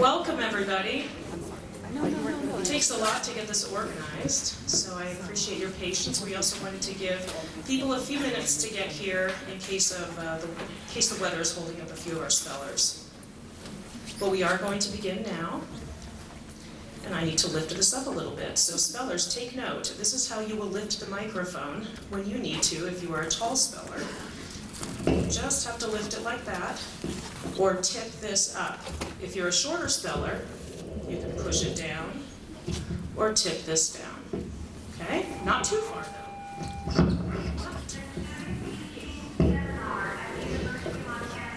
Welcome, everybody. It takes a lot to get this organized, so I appreciate your patience. We also wanted to give people a few minutes to get here in case the weather is holding up a few of our spellers. But we are going to begin now, and I need to lift this up a little bit. So spellers, take note. This is how you will lift the microphone when you need to if you are a tall speller. You just have to lift it like that, or tip this up. If you're a shorter speller, you can push it down, or tip this down. Okay? Not too far, though.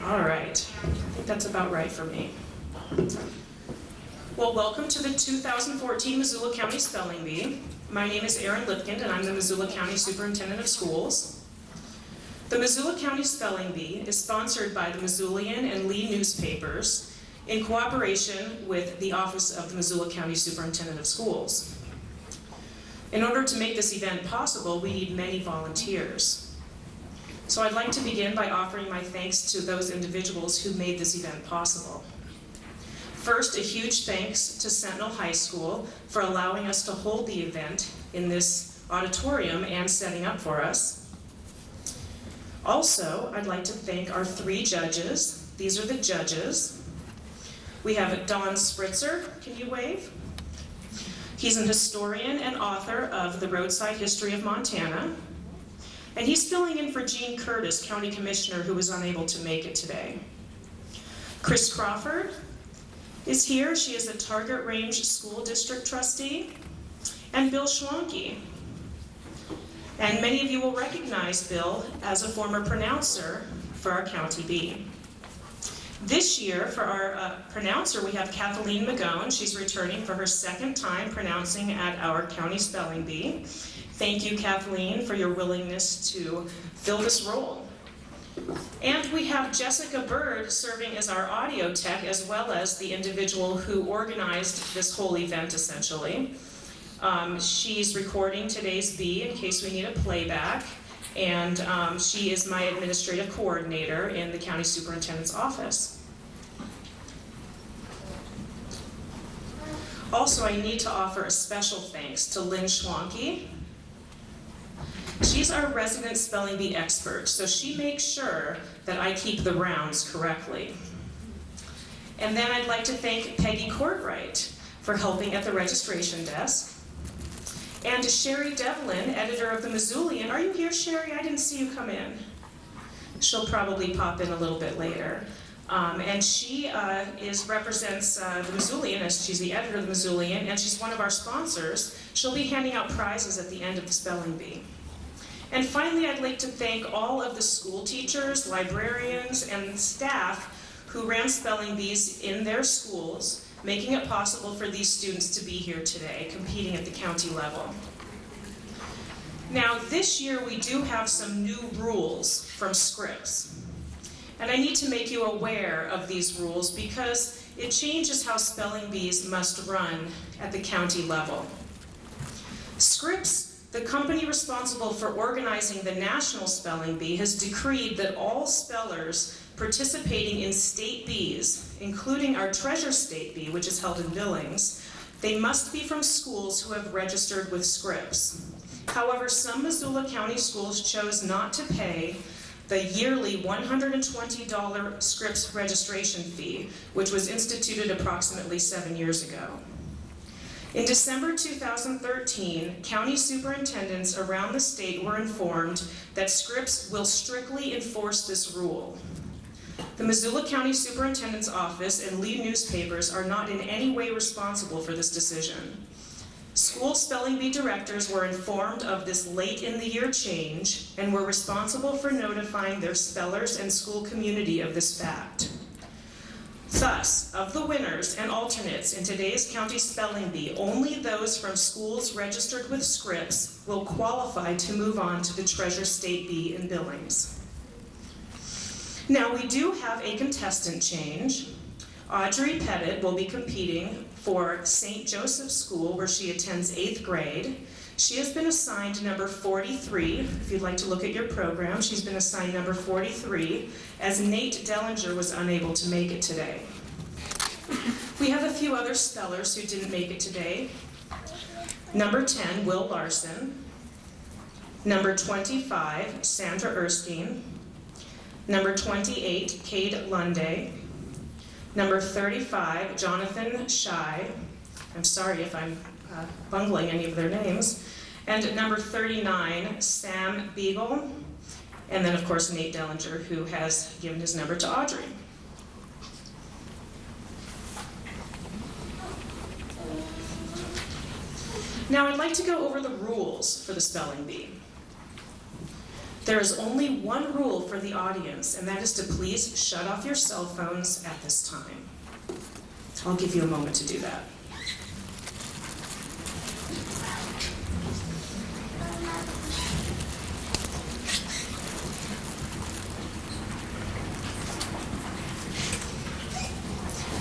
All right. I think that's about right for me. Well, welcome to the 2014 Missoula County Spelling Bee. My name is Erin Lipkind, and I'm the Missoula County Superintendent of Schools. The Missoula County Spelling Bee is sponsored by the Missoulian and Lee newspapers in cooperation with the Office of the Missoula County Superintendent of Schools. In order to make this event possible, we need many volunteers. So I'd like to begin by offering my thanks to those individuals who made this event possible. First, a huge thanks to Sentinel High School for allowing us to hold the event in this auditorium and setting up for us. Also, I'd like to thank our three judges. These are the judges. We have Don Spritzer. Can you wave? He's an historian and author of The Roadside History of Montana. And he's filling in for Jean Curtis, County Commissioner, who was unable to make it today. Chris Crawford is here. She is a Target Range School District trustee. And Bill Schwanke. And many of you will recognize Bill as a former pronouncer for our County Bee. This year, for our pronouncer, we have Kathleen Magone. She's returning for her second time pronouncing at our County Spelling Bee. Thank you, Kathleen, for your willingness to fill this role. And we have Jessica Bird serving as our audio tech, as well as the individual who organized this whole event, essentially. She's recording today's bee in case we need a playback, and she is my administrative coordinator in the county superintendent's office. Also, I need to offer a special thanks to Lynn Schwanke. She's our resident spelling bee expert, so she makes sure that I keep the rounds correctly. And then I'd like to thank Peggy Courtwright for helping at the registration desk. And Sherry Devlin, editor of the Missoulian. Are you here, Sherry? I didn't see you come in. She'll probably pop in a little bit later. And she represents the Missoulian, as she's the editor of the Missoulian, and she's one of our sponsors. She'll be handing out prizes at the end of the spelling bee. And finally, I'd like to thank all of the school teachers, librarians, and staff who ran spelling bees in their schools, making it possible for these students to be here today, competing at the county level. Now, this year we do have some new rules from Scripps. And I need to make you aware of these rules because it changes how spelling bees must run at the county level. Scripps, the company responsible for organizing the National Spelling Bee, has decreed that all spellers participating in state bees, including our Treasure State Bee, which is held in Billings, they must be from schools who have registered with Scripps. However, some Missoula County schools chose not to pay the yearly $120 Scripps registration fee, which was instituted approximately 7 years ago. In December 2013, county superintendents around the state were informed that Scripps will strictly enforce this rule. The Missoula County Superintendent's Office and Lee newspapers are not in any way responsible for this decision. School spelling bee directors were informed of this late in the year change and were responsible for notifying their spellers and school community of this fact. Thus, of the winners and alternates in today's county spelling bee, only those from schools registered with Scripps will qualify to move on to the Treasure State Bee in Billings. Now, we do have a contestant change. Audrey Pettit will be competing for St. Joseph's School, where she attends 8th grade. She has been assigned number 43. If you'd like to look at your program, she's been assigned number 43, as Nate Dellinger was unable to make it today. We We have a few other spellers who didn't make it today. Number 10, Will Larson. Number 25, Sandra Erskine. Number 28, Cade Lunday. Number 35, Jonathan Shai. I'm sorry if I'm bungling any of their names. And number 39, Sam Beagle. And then, of course, Nate Dellinger, who has given his number to Audrey. Now, I'd like to go over the rules for the spelling bee. There is only one rule for the audience, and that is to please shut off your cell phones at this time. I'll give you a moment to do that.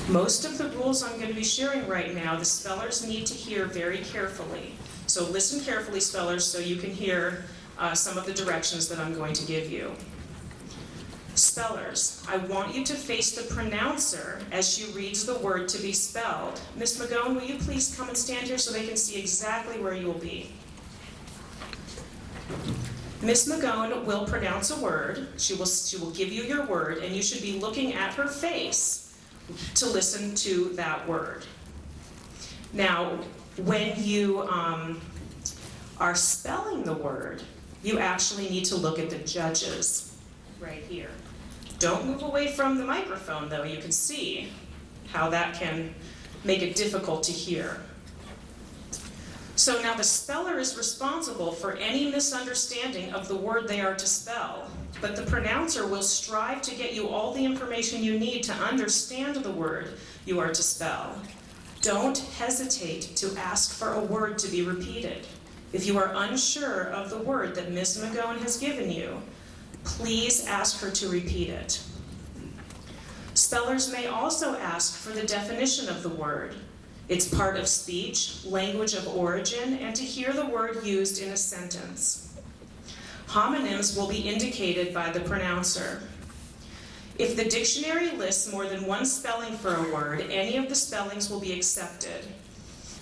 Most of the rules I'm going to be sharing right now, the spellers need to hear very carefully. So listen carefully, spellers, so you can hear some of the directions that I'm going to give you. Spellers, I want you to face the pronouncer as she reads the word to be spelled. Miss McGowan, will you please come and stand here so they can see exactly where you will be? Miss McGowan will pronounce a word. She will give you your word, and you should be looking at her face to listen to that word. Now, when you are spelling the word, you actually need to look at the judges right here. Don't move away from the microphone, though. You can see how that can make it difficult to hear. So now the speller is responsible for any misunderstanding of the word they are to spell, but the pronouncer will strive to get you all the information you need to understand the word you are to spell. Don't hesitate to ask for a word to be repeated. If you are unsure of the word that Ms. McGowan has given you, please ask her to repeat it. Spellers may also ask for the definition of the word, its part of speech, language of origin, and to hear the word used in a sentence. Homonyms will be indicated by the pronouncer. If the dictionary lists more than one spelling for a word, any of the spellings will be accepted,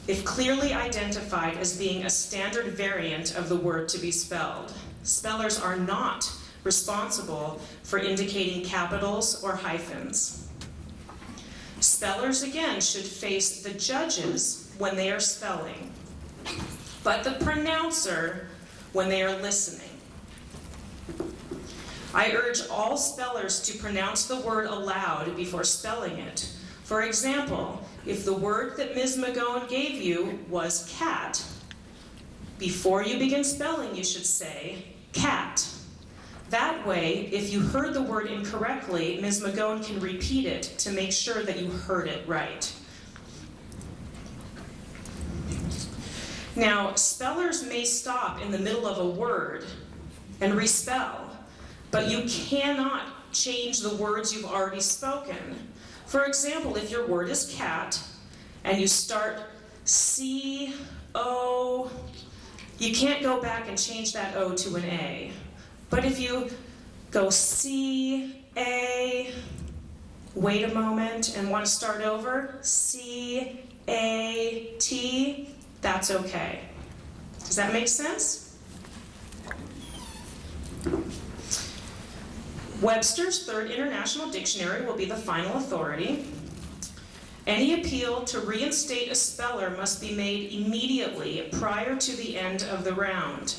if clearly identified as being a standard variant of the word to be spelled. Spellers are not responsible for indicating capitals or hyphens. Spellers, again, should face the judges when they are spelling, but the pronouncer when they are listening. I urge all spellers to pronounce the word aloud before spelling it. For example, if the word that Ms. McGowan gave you was cat, before you begin spelling, you should say cat. That way, if you heard the word incorrectly, Ms. McGowan can repeat it to make sure that you heard it right. Now, spellers may stop in the middle of a word and respell, but you cannot change the words you've already spoken. For example, if your word is cat and you start C-O, you can't go back and change that O to an A. But if you go C-A, wait a moment, and want to start over, C-A-T, that's okay. Does that make sense? Webster's Third International Dictionary will be the final authority. Any appeal to reinstate a speller must be made immediately prior to the end of the round.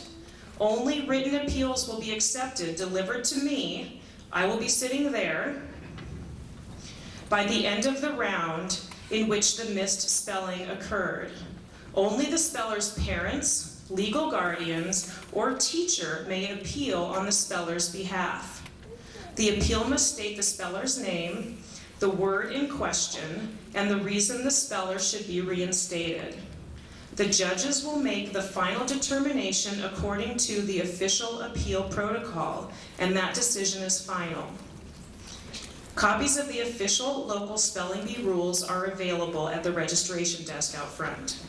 Only written appeals will be accepted, delivered to me. I will be sitting there by the end of the round in which the missed spelling occurred. Only the speller's parents, legal guardians, or teacher may appeal on the speller's behalf. The appeal must state the speller's name, the word in question, and the reason the speller should be reinstated. The judges will make the final determination according to the official appeal protocol, and that decision is final. Copies of the official local spelling bee rules are available at the registration desk out front.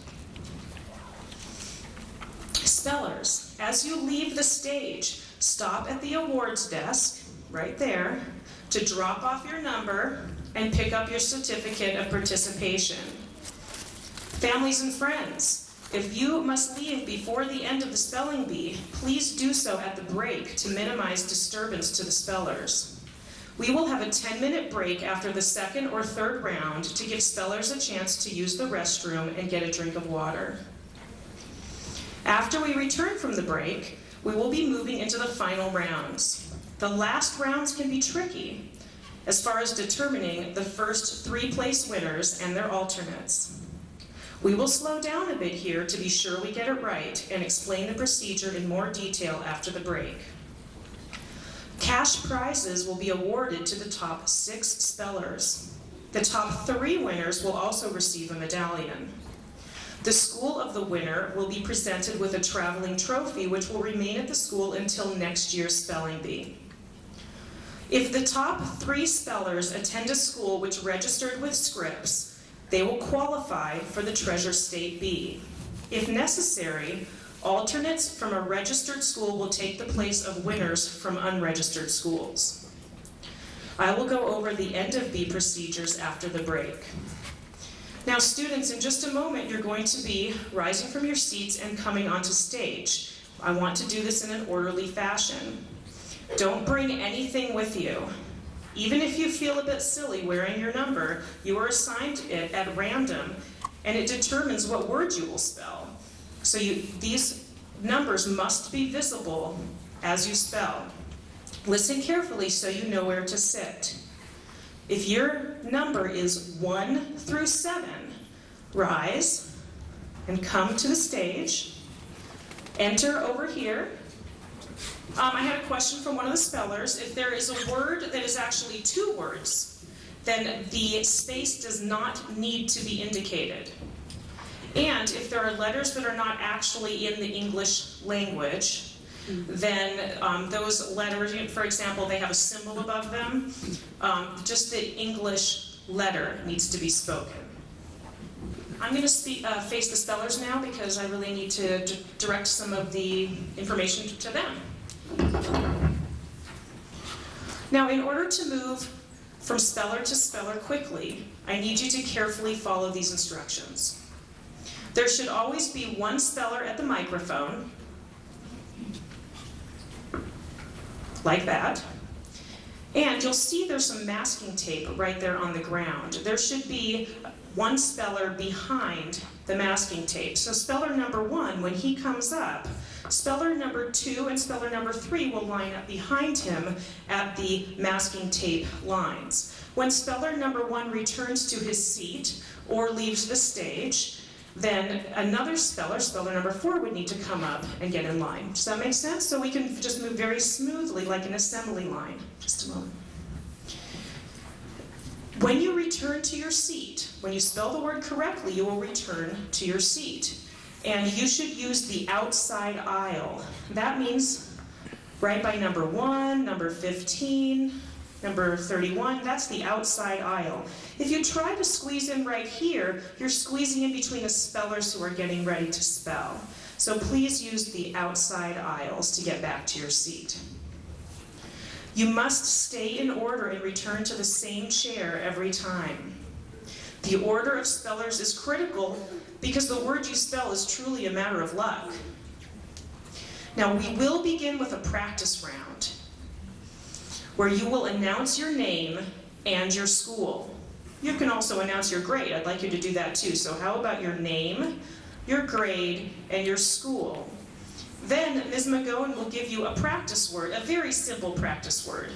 Spellers, as you leave the stage, stop at the awards desk, right there, to drop off your number and pick up your certificate of participation. Families and friends, if you must leave before the end of the spelling bee, please do so at the break to minimize disturbance to the spellers. We will have a 10-minute break after the second or third round to give spellers a chance to use the restroom and get a drink of water. After we return from the break, we will be moving into the final rounds. The last rounds can be tricky as far as determining the first 3 place winners and their alternates. We will slow down a bit here to be sure we get it right and explain the procedure in more detail after the break. Cash prizes will be awarded to the top 6 spellers. The top 3 winners will also receive a medallion. The school of the winner will be presented with a traveling trophy which will remain at the school until next year's spelling bee. If the top 3 spellers attend a school which registered with Scripps, they will qualify for the Treasure State Bee. If necessary, alternates from a registered school will take the place of winners from unregistered schools. I will go over the end of bee procedures after the break. Now students, in just a moment you're going to be rising from your seats and coming onto stage. I want to do this in an orderly fashion. Don't bring anything with you. Even if you feel a bit silly wearing your number, you are assigned it at random, and it determines what words you will spell. So these numbers must be visible as you spell. Listen carefully so you know where to sit. If your number is 1 through 7, rise and come to the stage. Enter over here. I had a question from one of the spellers. If there is a word that is actually 2 words, then the space does not need to be indicated. And if there are letters that are not actually in the English language, then those letters, for example, they have a symbol above them, just the English letter needs to be spoken. I'm going to face the spellers now because I really need to direct some of the information to them. Now, in order to move from speller to speller quickly, I need you to carefully follow these instructions. There should always be 1 speller at the microphone, like that. And you'll see there's some masking tape right there on the ground. There should be 1 speller behind the masking tape. So speller number 1, when he comes up, speller number 2 and speller number 3 will line up behind him at the masking tape lines. When speller number 1 returns to his seat or leaves the stage, then another speller, speller number 4, would need to come up and get in line. Does that make sense? So we can just move very smoothly like an assembly line. Just a moment. When you return to your seat, when you spell the word correctly, you will return to your seat. And you should use the outside aisle. That means right by number 1, number 15, number 31, that's the outside aisle. If you try to squeeze in right here, you're squeezing in between the spellers who are getting ready to spell. So please use the outside aisles to get back to your seat. You must stay in order and return to the same chair every time. The order of spellers is critical because the word you spell is truly a matter of luck. Now we will begin with a practice round where you will announce your name and your school. You can also announce your grade. I'd like you to do that too. So how about your name, your grade, and your school? Then Ms. McGowan will give you a practice word, a very simple practice word.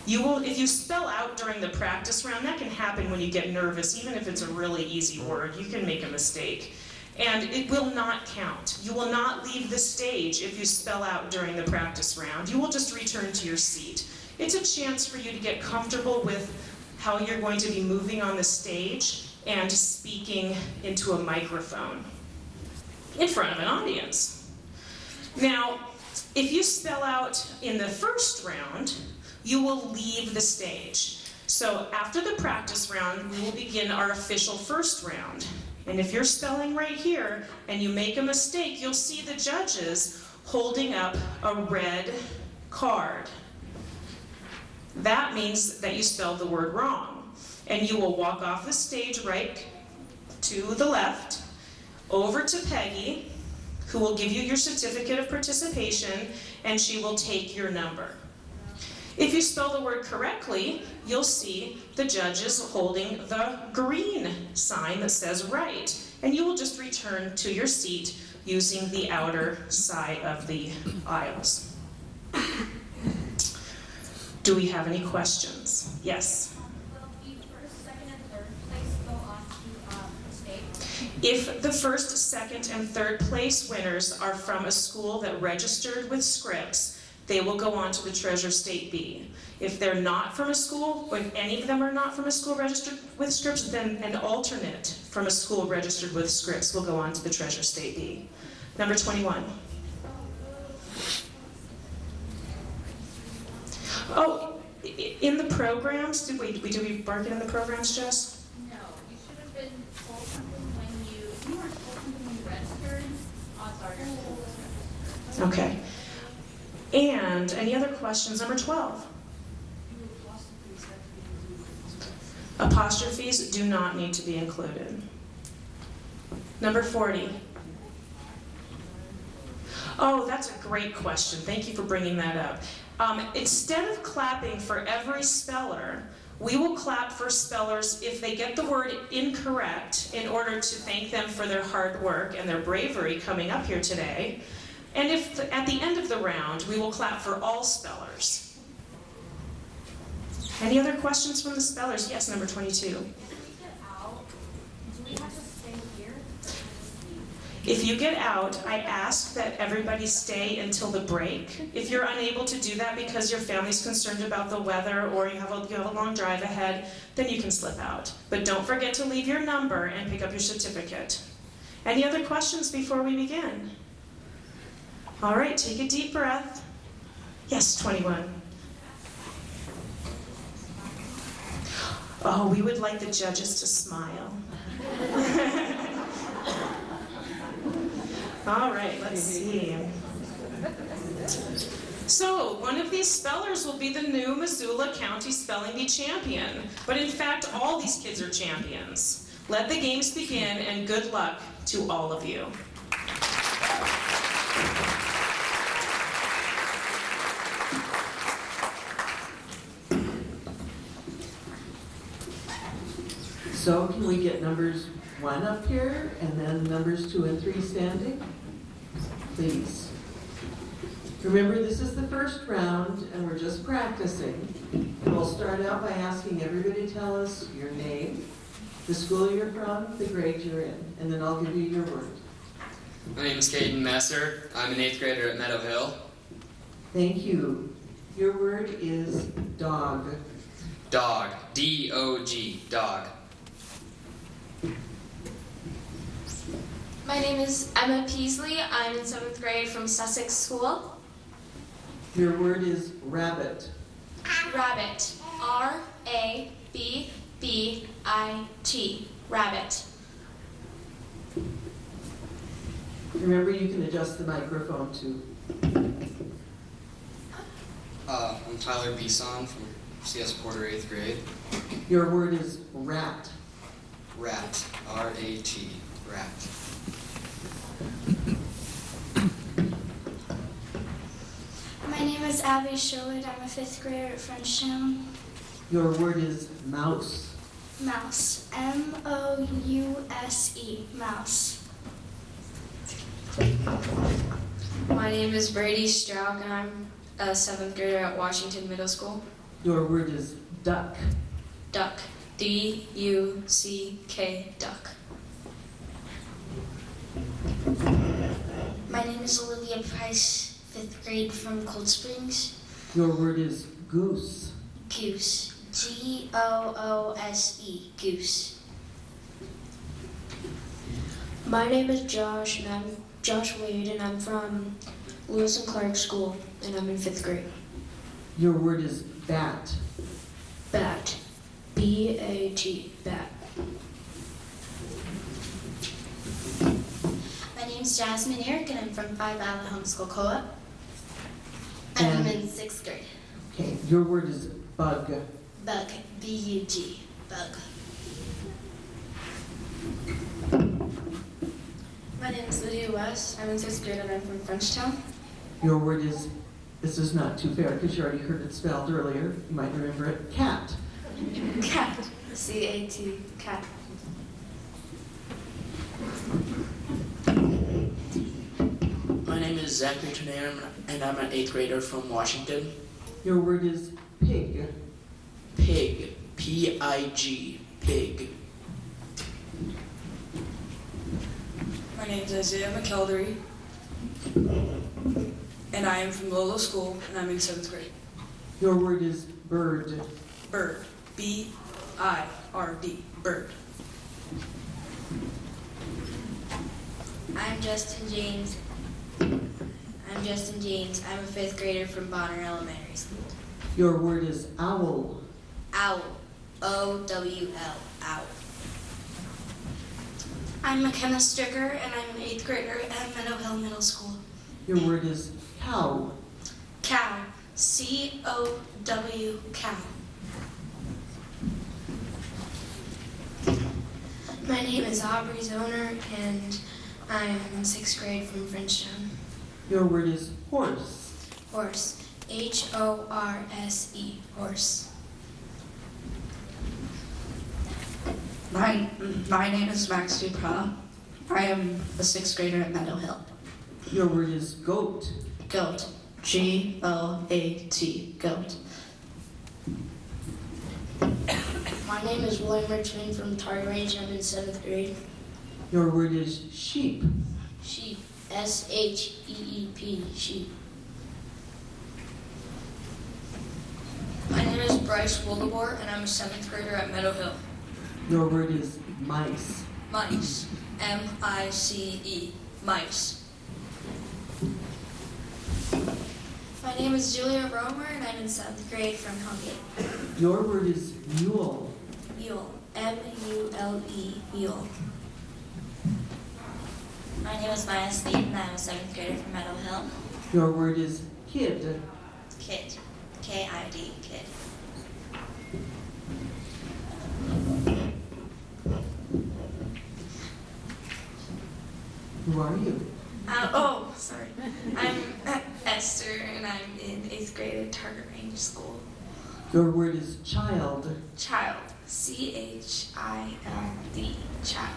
If you spell out during the practice round, that can happen when you get nervous, even if it's a really easy word, you can make a mistake. And it will not count. You will not leave the stage if you spell out during the practice round. You will just return to your seat. It's a chance for you to get comfortable with how you're going to be moving on the stage and speaking into a microphone in front of an audience. Now, if you spell out in the first round, you will leave the stage. So after the practice round, we will begin our official first round. And if you're spelling right here and you make a mistake, you'll see the judges holding up a red card. That means that you spelled the word wrong. And you will walk off the stage right to the left, over to Peggy, who will give you your certificate of participation, and she will take your number. If you spell the word correctly, you'll see the judges holding the green sign that says right, and you will just return to your seat using the outer side of the aisles. Do we have any questions? Yes? Will the first, second, and third place go on to state? If the first, second, and third place winners are from a school that registered with Scripps, they will go on to the Treasure State B. If they're not from a school, or if any of them are not from a school registered with Scripps, then an alternate from a school registered with Scripps will go on to the Treasure State B. Number 21. Oh, in the programs, did we bark it in the programs, Jess? No, you should have been told something when you weren't told something when you registered. Odds are you're still registered. Okay. And any other questions? Number 12. Apostrophes do not need to be included. Number 40. Oh, that's a great question. Thank you for bringing that up. Instead of clapping for every speller, we will clap for spellers if they get the word incorrect in order to thank them for their hard work and their bravery coming up here today. And if at the end of the round, we will clap for all spellers. Any other questions from the spellers? Yes, number 22. If we get out, do we have to stay here? If you get out, I ask that everybody stay until the break. If you're unable to do that because your family's concerned about the weather or you have a long drive ahead, then you can slip out. But don't forget to leave your number and pick up your certificate. Any other questions before we begin? All right, take a deep breath. Yes, 21. Oh, we would like the judges to smile. All right, let's see. So, one of these spellers will be the new Missoula County Spelling Bee champion. But in fact, all these kids are champions. Let the games begin, and good luck to all of you. So can we get numbers 1 up here and then numbers 2 and 3 standing? Please. Remember, this is the first round and we're just practicing. And we'll start out by asking everybody to tell us your name, the school you're from, the grade you're in, and then I'll give you your word. My name is Caden Messer. I'm an 8th grader at Meadow Hill. Thank you. Your word is dog. Dog. D-O-G. Dog. My name is Emma Peasley. I'm in 7th grade from Sussex School. Your word is rabbit. Rabbit. R-A-B-B-I-T. Rabbit. Remember, you can adjust the microphone too. I'm Tyler Beeson from CS Porter 8th grade. Your word is rat. Rat. R-A-T. Rat. My name is Abby Sherwood. I'm a 5th grader at Frenchtown. Your word is mouse. Mouse. M-O-U-S-E. Mouse. My name is Brady Strouk, and I'm a 7th grader at Washington Middle School. Your word is duck. Duck. D-U-C-K. Duck. My name is Olivia Price, 5th grade from Cold Springs. Your word is goose. Goose. G-O-O-S-E. Goose. My name is Josh, and I'm Josh Wade, and I'm from Lewis and Clark School, and I'm in 5th grade. Your word is bat. Bat. B-A-T. Bat. My name's Jasmine Eric, and I'm from Five Island Homeschool Co-op. And I'm in 6th grade. Okay, your word is bug. Bug. B-U-G. bug. My name is Lydia West. I'm in 6th grade and I'm from Frenchtown. Your word is, this is not too fair because you already heard it spelled earlier. You might remember it, cat. Cat. C-A-T. Cat. My name is Zachary Turner, and I'm an 8th grader from Washington. Your word is pig. Pig. P-I-G. Pig. My name is Isaiah McKeldery, and I am from Lolo School, and I'm in 7th grade. Your word is bird. Bird. B-I-R-D. Bird. I'm Justin James. I'm a 5th grader from Bonner Elementary School. Your word is owl. Owl. O-W-L. Owl. I'm McKenna Stricker, and I'm an 8th grader at Meadow Hill Middle School. Your word is cow. Cow. C-O-W. Cow. My name is Aubrey Zoner, and I'm in 6th grade from Frenchtown. Your word is horse. Horse. H-O-R-S-E. Horse. My name is Max Duprat. I am a 6th grader at Meadow Hill. Your word is goat. Goat. G-O-A-T. Goat. My name is William Richmond from Target Range. I'm in 7th grade. Your word is sheep. Sheep. S-H-E-E-P. Sheep. My name is Bryce Wildebor, and I'm a 7th grader at Meadow Hill. Your word is mice. Mice. M-I-C-E. Mice. My name is Julia Romer, and I'm in 7th grade from Hungate. Your word is mule. Mule. M-U-L-E. Mule. My name is Maya Sleep, and I'm a 7th grader from Meadow Hill. Your word is kid. Kid. K-I-D. Kid. Who are you? Sorry. I'm Esther, and I'm in 8th grade at Target Range School. Your word is child. Child. C-H-I-L-D. Child.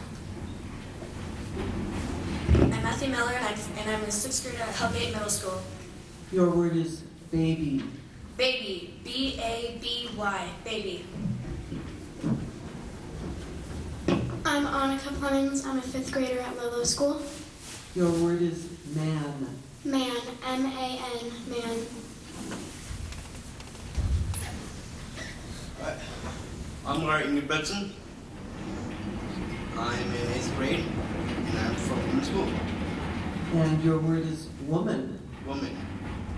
I'm Matthew Miller, and I'm in 6th grade at Hellgate Middle School. Your word is baby. Baby. B-A-B-Y. Baby. I'm Annika Clemens. I'm a 5th grader at Lolo School. Your word is man. Man. M-A-N. Man. I'm Martin Benson. I'm in 8th grade, and I'm from Women's School. And your word is woman. Woman.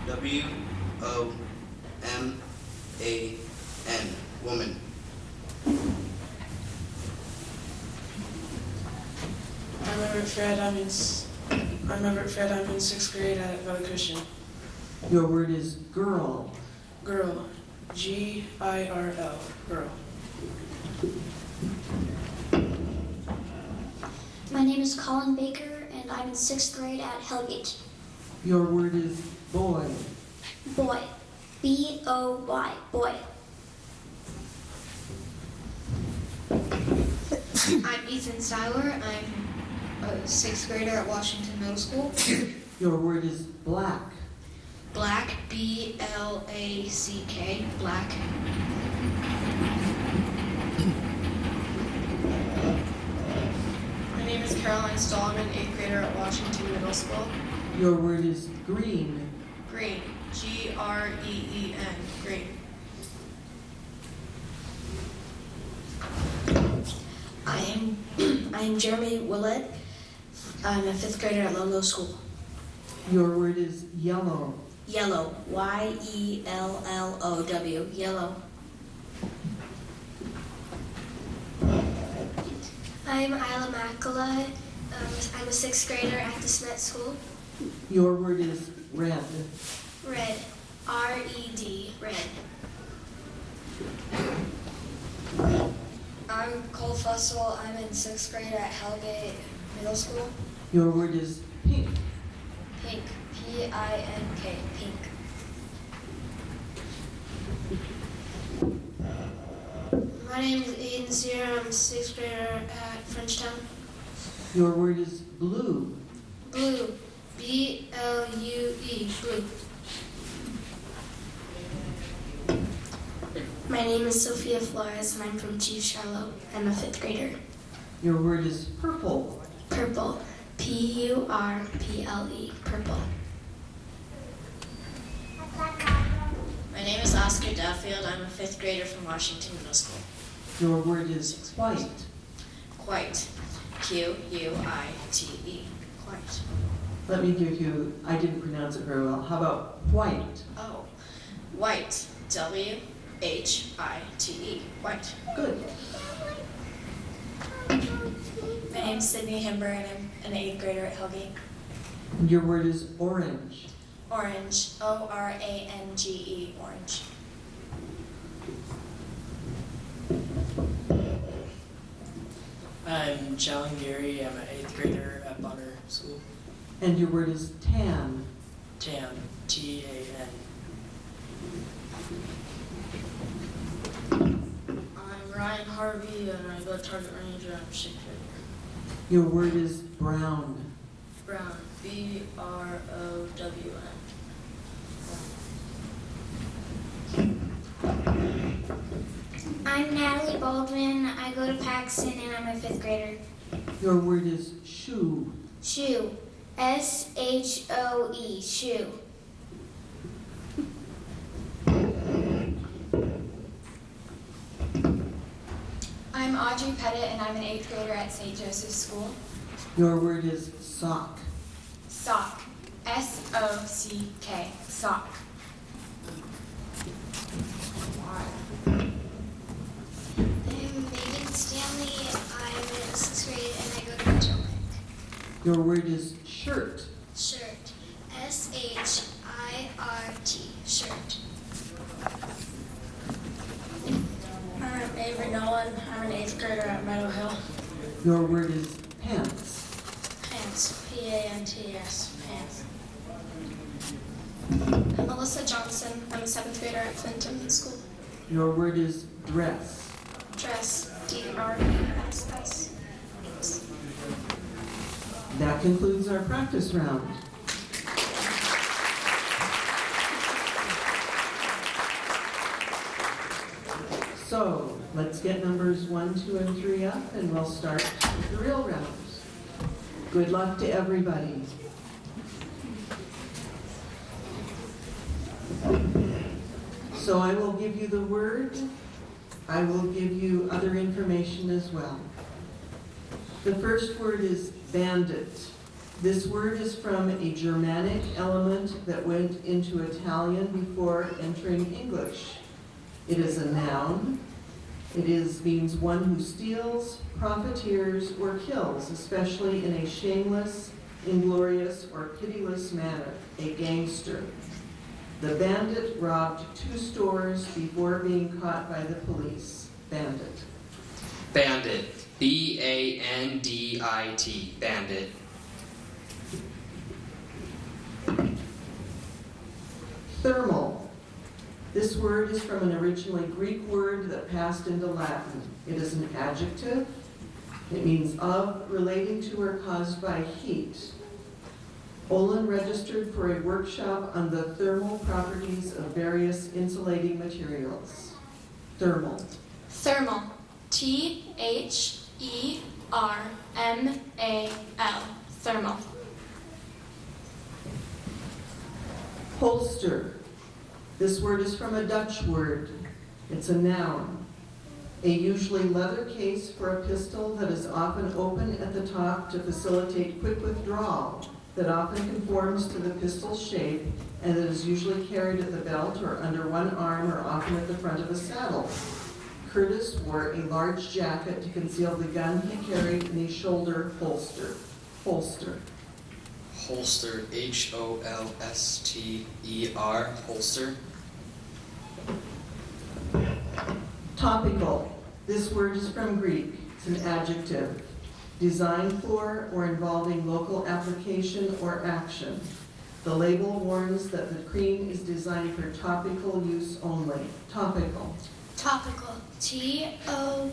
W-O-M-A-N. Woman. I'm Everett Fred. I'm in 6th grade at Valley Christian. Your word is girl. Girl. G-I-R-L. Girl. My name is Colin Baker, and I'm in 6th grade at Hellgate. Your word is boy. Boy. B-O-Y. Boy. I'm Ethan Styler. I'm a 6th grader at Washington Middle School. Your word is black. Black. B-L-A-C-K. Black. My name is Caroline Stahl. I'm an 8th grader at Washington Middle School. Your word is green. Green. G-R-E-E-N. Green. I'm Jeremy Willett. I'm a 5th grader at Lolo School. Your word is yellow. Yellow. Y-E-L-L-O-W. Yellow. I'm Isla Makala. I'm a 6th grader at the Smet School. Your word is red. Red. R-E-D. Red. I'm Cole Fussell. I'm in 6th grade at Hellgate Middle School. Your word is pink. Pink. P-I-N-K. Pink. My name is Aiden Sear. I'm a 6th grader at Frenchtown. Your word is blue. Blue. B-L-U-E. Blue. My name is Sophia Flores, and I'm from Chief Charlotte. I'm a 5th grader. Your word is purple. Purple. P-U-R-P-L-E. Purple. My name is Oscar Duffield. I'm a 5th grader from Washington Middle School. Your word is white. Quite. Q-U-I-T-E. Quite. Let me give you, I didn't pronounce it very well. How about white? Oh. White. W-H-I-T-E. White. Good. My name's Sydney Himber, and I'm an 8th grader at Hellgate. And your word is orange. Orange. O-R-A-N-G-E. Orange. I'm Jalen Gary. I'm an 8th grader at Bonner School. And your word is tan. Tan. T-A-N. I'm Ryan Harvey, and I go to Target Range, and I'm 6th grader. Your word is brown. Brown. B-R-O-W-N. I'm Natalie Baldwin. I go to Paxton, and I'm a 5th grader. Your word is shoe. Shoe. S-H-O-E. Shoe. I'm Audrey Pettit, and I'm an 8th grader at St. Joseph's School. Your word is sock. Sock. S-O-C-K. Sock. I'm Megan Stanley. I'm in 6th grade, and I go to Potomac. Your word is shirt. Shirt. S-H-I-R-T. Shirt. I'm Avery Nolan. I'm an 8th grader at Meadow Hill. Your word is pants. Pants. P-A-N-T-S. Pants. I'm Melissa Johnson. I'm a 7th grader at Clinton School. Your word is dress. Dress. D-R-E-S-S. That concludes our practice round. So let's get numbers 1, 2, and 3 up, and we'll start with the real rounds. Good luck to everybody. So I will give you the word. I will give you other information as well. The first word is bandit. This word is from a Germanic element that went into Italian before entering English. It is a noun. It means one who steals, profiteers, or kills, especially in a shameless, inglorious, or pitiless manner, a gangster. The bandit robbed 2 stores before being caught by the police. Bandit. Bandit. B-A-N-D-I-T. Bandit. Thermal. This word is from an originally Greek word that passed into Latin. It is an adjective. It means of, relating to, or caused by heat. Olin registered for a workshop on the thermal properties of various insulating materials. Thermal. Thermal. T-H-E-R-M-A-L. Thermal. Holster. This word is from a Dutch word. It's a noun. A usually leather case for a pistol that is often open at the top to facilitate quick withdrawal, that often conforms to the pistol's shape, and that is usually carried at the belt or under one arm or often at the front of a saddle. Curtis wore a large jacket to conceal the gun he carried in a shoulder holster. Holster. Holster. H-O-L-S-T-E-R. Holster. Topical. This word is from Greek. It's an adjective. Designed for or involving local application or action. The label warns that the cream is designed for topical use only. Topical. Topical. T-O-P-I-C-A-L.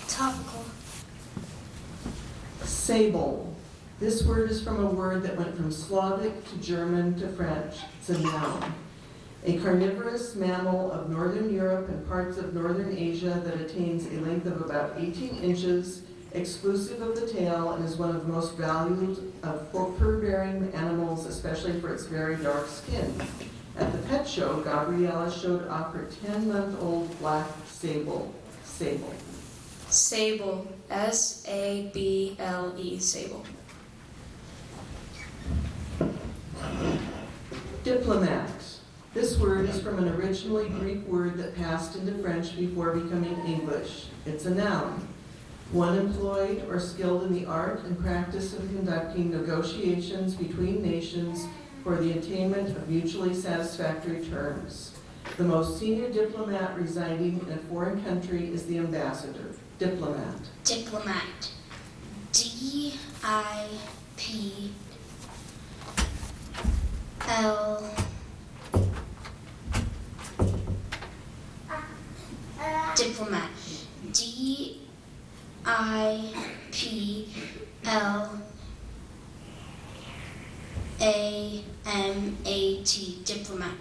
Topical. Sable. This word is from a word that went from Slavic to German to French. It's a noun. A carnivorous mammal of northern Europe and parts of northern Asia that attains a length of about 18 inches, exclusive of the tail, and is one of the most valued of fur-bearing animals, especially for its very dark skin. At the pet show, Gabriella showed off her 10-month-old black sable. Sable. Sable. S-A-B-L-E. Sable. Diplomat. This word is from an originally Greek word that passed into French before becoming English. It's a noun. One employed or skilled in the art and practice of conducting negotiations between nations for the attainment of mutually satisfactory terms. The most senior diplomat residing in a foreign country is the ambassador. Diplomat. Diplomat. D-I-P-L. Diplomat. D-I-P-L-A-M-A-T. Diplomat.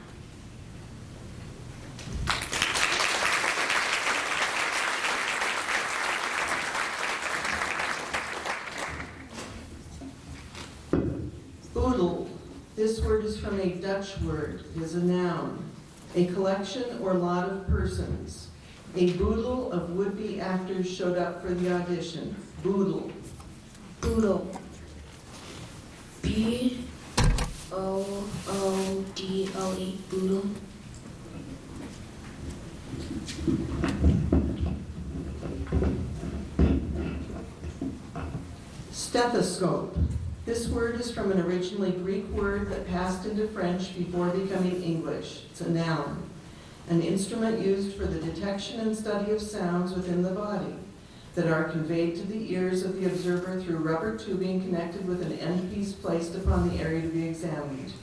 Boodle. This word is from a Dutch word. It is a noun. A collection or lot of persons. A boodle of would-be actors showed up for the audition. Boodle. Boodle. B-O-O-D-L-E. Boodle. Stethoscope. This word is from an originally Greek word that passed into French before becoming English. It's a noun. An instrument used for the detection and study of sounds within the body that are conveyed to the ears of the observer through rubber tubing connected with an end piece placed upon the area to be examined.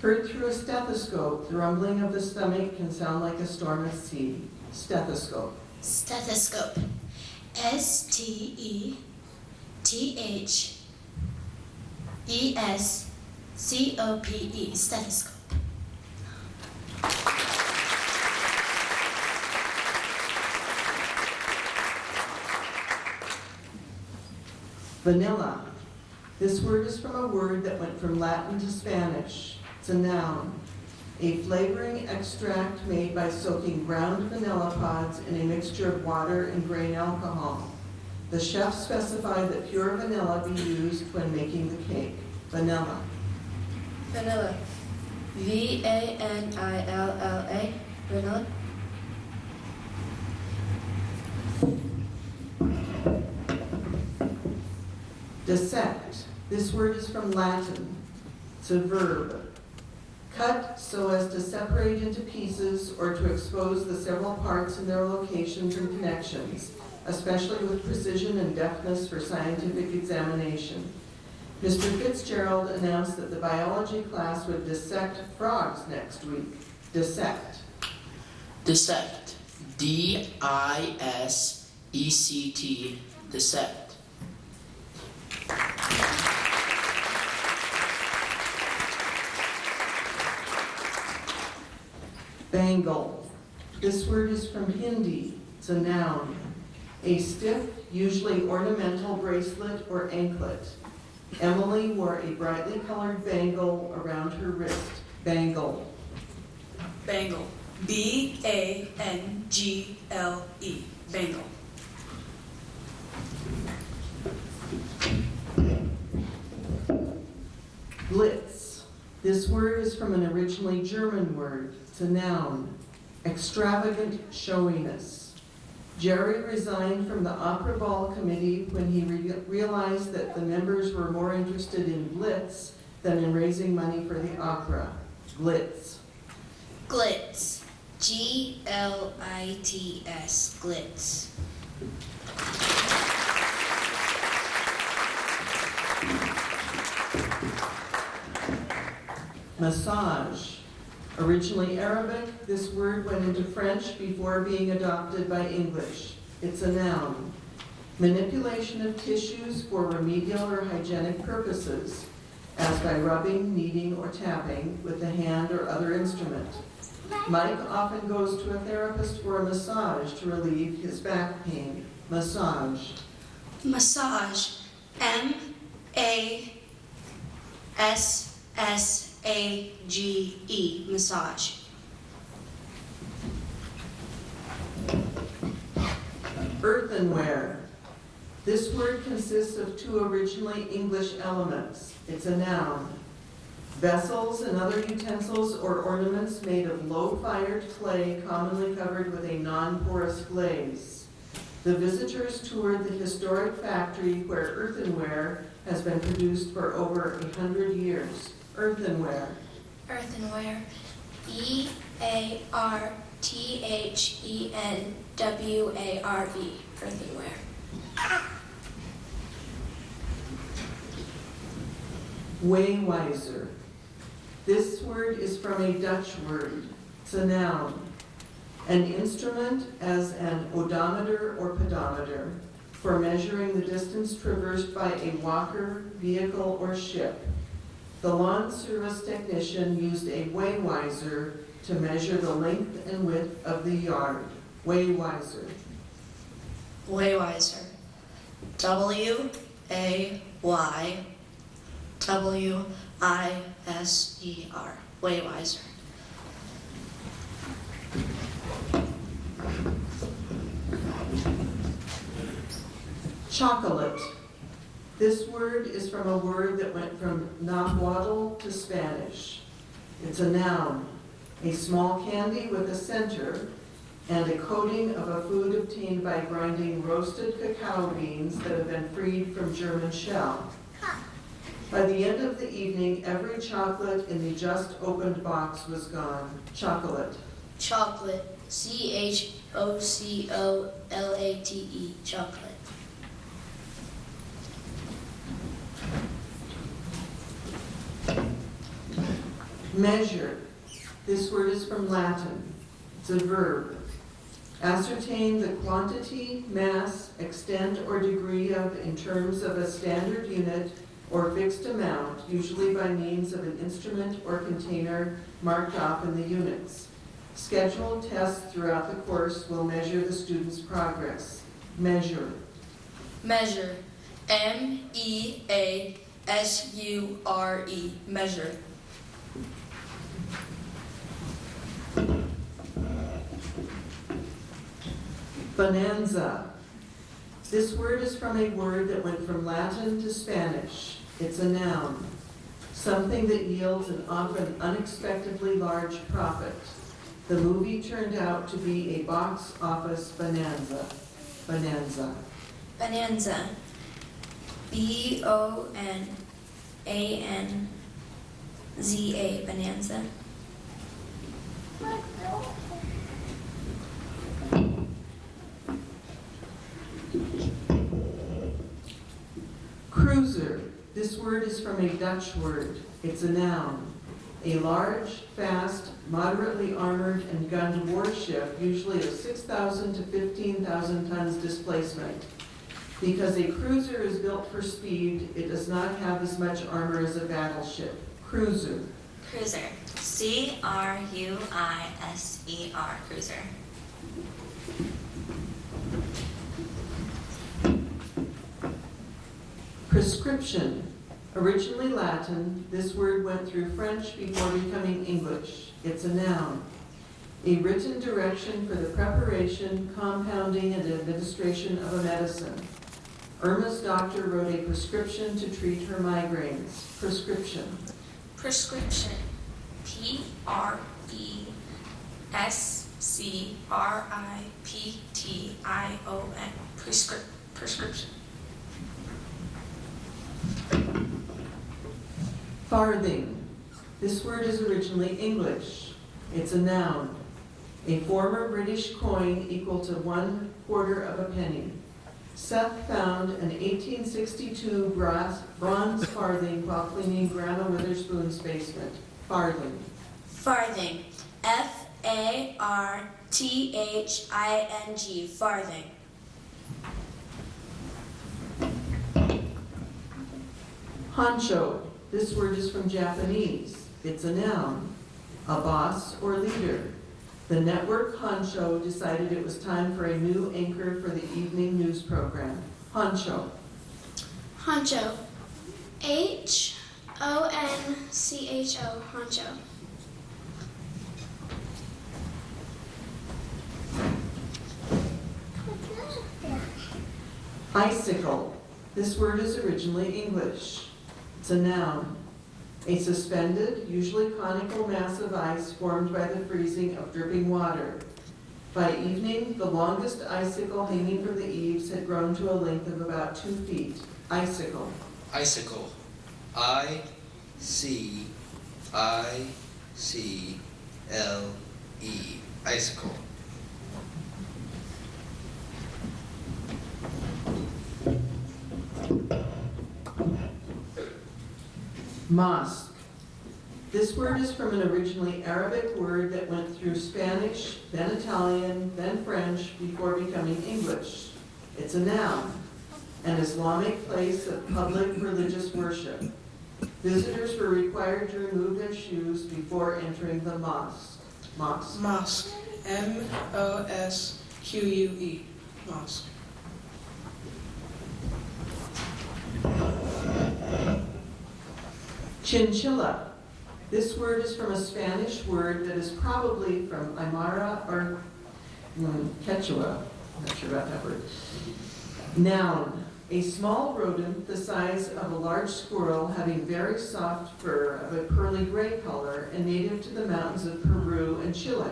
Heard through a stethoscope, the rumbling of the stomach can sound like a storm at sea. Stethoscope. Stethoscope. S-T-E-T-H-E-S-C-O-P-E. Stethoscope. Vanilla. This word is from a word that went from Latin to Spanish. It's a noun. A flavoring extract made by soaking ground vanilla pods in a mixture of water and grain alcohol. The chef specified that pure vanilla be used when making the cake. Vanilla. Vanilla. V-A-N-I-L-L-A. Vanilla. Dissect. This word is from Latin. It's a verb. Cut so as to separate into pieces or to expose the several parts in their locations and connections, especially with precision and deftness for scientific examination. Mr. Fitzgerald announced that the biology class would dissect frogs next week. Dissect. Dissect. D-I-S-E-C-T. Dissect. Bangle. This word is from Hindi. It's a noun. A stiff, usually ornamental bracelet or anklet. Emily wore a brightly colored bangle around her wrist. Bangle. Bangle. B-A-N-G-L-E. Bangle. Glitz. This word is from an originally German word. It's a noun. Extravagant showiness. Jerry resigned from the Opera Ball Committee when he realized that the members were more interested in glitz than in raising money for the opera. Glitz. Glitz. Glits, glitz. Massage. Originally Arabic, this word went into French before being adopted by English. It's a noun. Manipulation of tissues for remedial or hygienic purposes, as by rubbing, kneading, or tapping with the hand or other instrument. Mike often goes to a therapist for a massage to relieve his back pain. Massage. Massage. M-A-S-S-A-G-E. Massage. Earthenware. This word consists of two originally English elements. It's a noun. Vessels and other utensils or ornaments made of low-fired clay commonly covered with a non-porous glaze. The visitors toured the historic factory where earthenware has been produced for over 100 years. Earthenware. Earthenware. E-A-R-T-H-E-N-W-A-R-E. Earthenware. Waywiser. This word is from a Dutch word. It's a noun. An instrument as an odometer or pedometer for measuring the distance traversed by a walker, vehicle, or ship. The lawn service technician used a waywiser to measure the length and width of the yard. Waywiser. Waywiser. W-A-Y-W-I-S-E-R. Waywiser. Chocolate. This word is from a word that went from Nahuatl to Spanish. It's a noun, a small candy with a center and a coating of a food obtained by grinding roasted cacao beans that have been freed from German shell. By the end of the evening, every chocolate in the just opened box was gone. Chocolate. Chocolate. C-H-O-C-O-L-A-T-E. Chocolate. Measure. This word is from Latin. It's a verb. Ascertain the quantity, mass, extent, or degree of in terms of a standard unit or fixed amount, usually by means of an instrument or container marked off in the units. Scheduled tests throughout the course will measure the student's progress. Measure. Measure. M-E-A-S-U-R-E. Measure. Bonanza. This word is from a word that went from Latin to Spanish. It's a noun, something that yields an often unexpectedly large profit. The movie turned out to be a box office bonanza. Bonanza. Bonanza. B-O-N-A-N-Z-A. Bonanza. Cruiser. This word is from a Dutch word. It's a noun. A large, fast, moderately armored and gunned warship, usually of 6,000 to 15,000 tons displacement. Because a cruiser is built for speed, it does not have as much armor as a battleship. Cruiser. Cruiser. C-R-U-I-S-E-R. Cruiser. Prescription. Originally Latin, this word went through French before becoming English. It's a noun. A written direction for the preparation, compounding, and administration of a medicine. Irma's doctor wrote a prescription to treat her migraines. Prescription. Prescription. P-R-E-S-C-R-I-P-T-I-O-N. Prescription. Farthing. This word is originally English. It's a noun. a former British coin equal to 1/4 of a penny. Seth found an 1862 bronze farthing while cleaning Grandma Witherspoon's basement. Farthing. Farthing. F-A-R-T-H-I-N-G. Farthing. Honcho. This word is from Japanese. It's a noun, a boss or leader. The network Honcho decided it was time for a new anchor for the evening news program. Honcho. Honcho. H-O-N-C-H-O. Honcho. Icicle. This word is originally English. It's a noun. A suspended, usually conical mass of ice formed by the freezing of dripping water. By evening, the longest icicle hanging from the eaves had grown to a length of about 2 feet. Icicle. Icicle. I-C-I-C-L-E. Icicle. Mosque. This word is from an originally Arabic word that went through Spanish, then Italian, then French, before becoming English. It's a noun, an Islamic place of public religious worship. Visitors were required to remove their shoes before entering the mosque. Mosque. Mosque. M-O-S-Q-U-E. Mosque. Chinchilla. This word is from a Spanish word that is probably from Aymara or Quechua. I'm not sure about that word. Noun. A small rodent the size of a large squirrel having very soft fur of a pearly gray color and native to the mountains of Peru and Chile,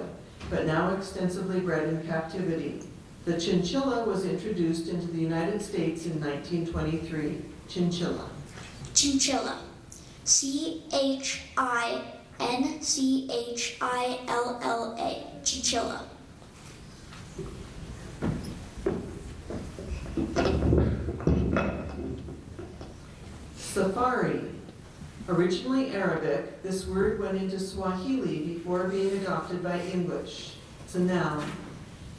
but now extensively bred in captivity. The chinchilla was introduced into the United States in 1923. Chinchilla. Chinchilla. C-H-I-N-C-H-I-L-L-A. Chinchilla. Safari. Originally Arabic, this word went into Swahili before being adopted by English. It's a noun.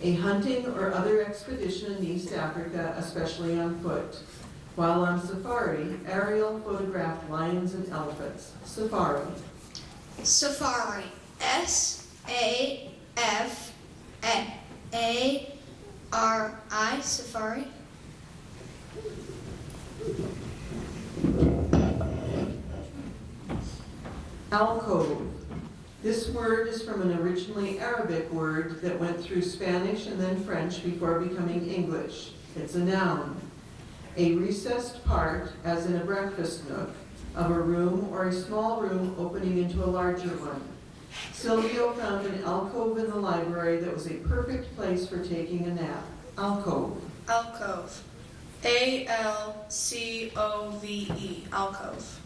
A hunting or other expedition in East Africa, especially on foot. While on safari, Ariel photographed lions and elephants. Safari. Safari. S-A-F-A-R-I. Safari. Alcove. This word is from an originally Arabic word that went through Spanish and then French before becoming English. It's a noun. A recessed part, as in a breakfast nook, of a room or a small room opening into a larger one. Silvio found an alcove in the library that was a perfect place for taking a nap. Alcove. Alcove. A-L-C-O-V-E. Alcove.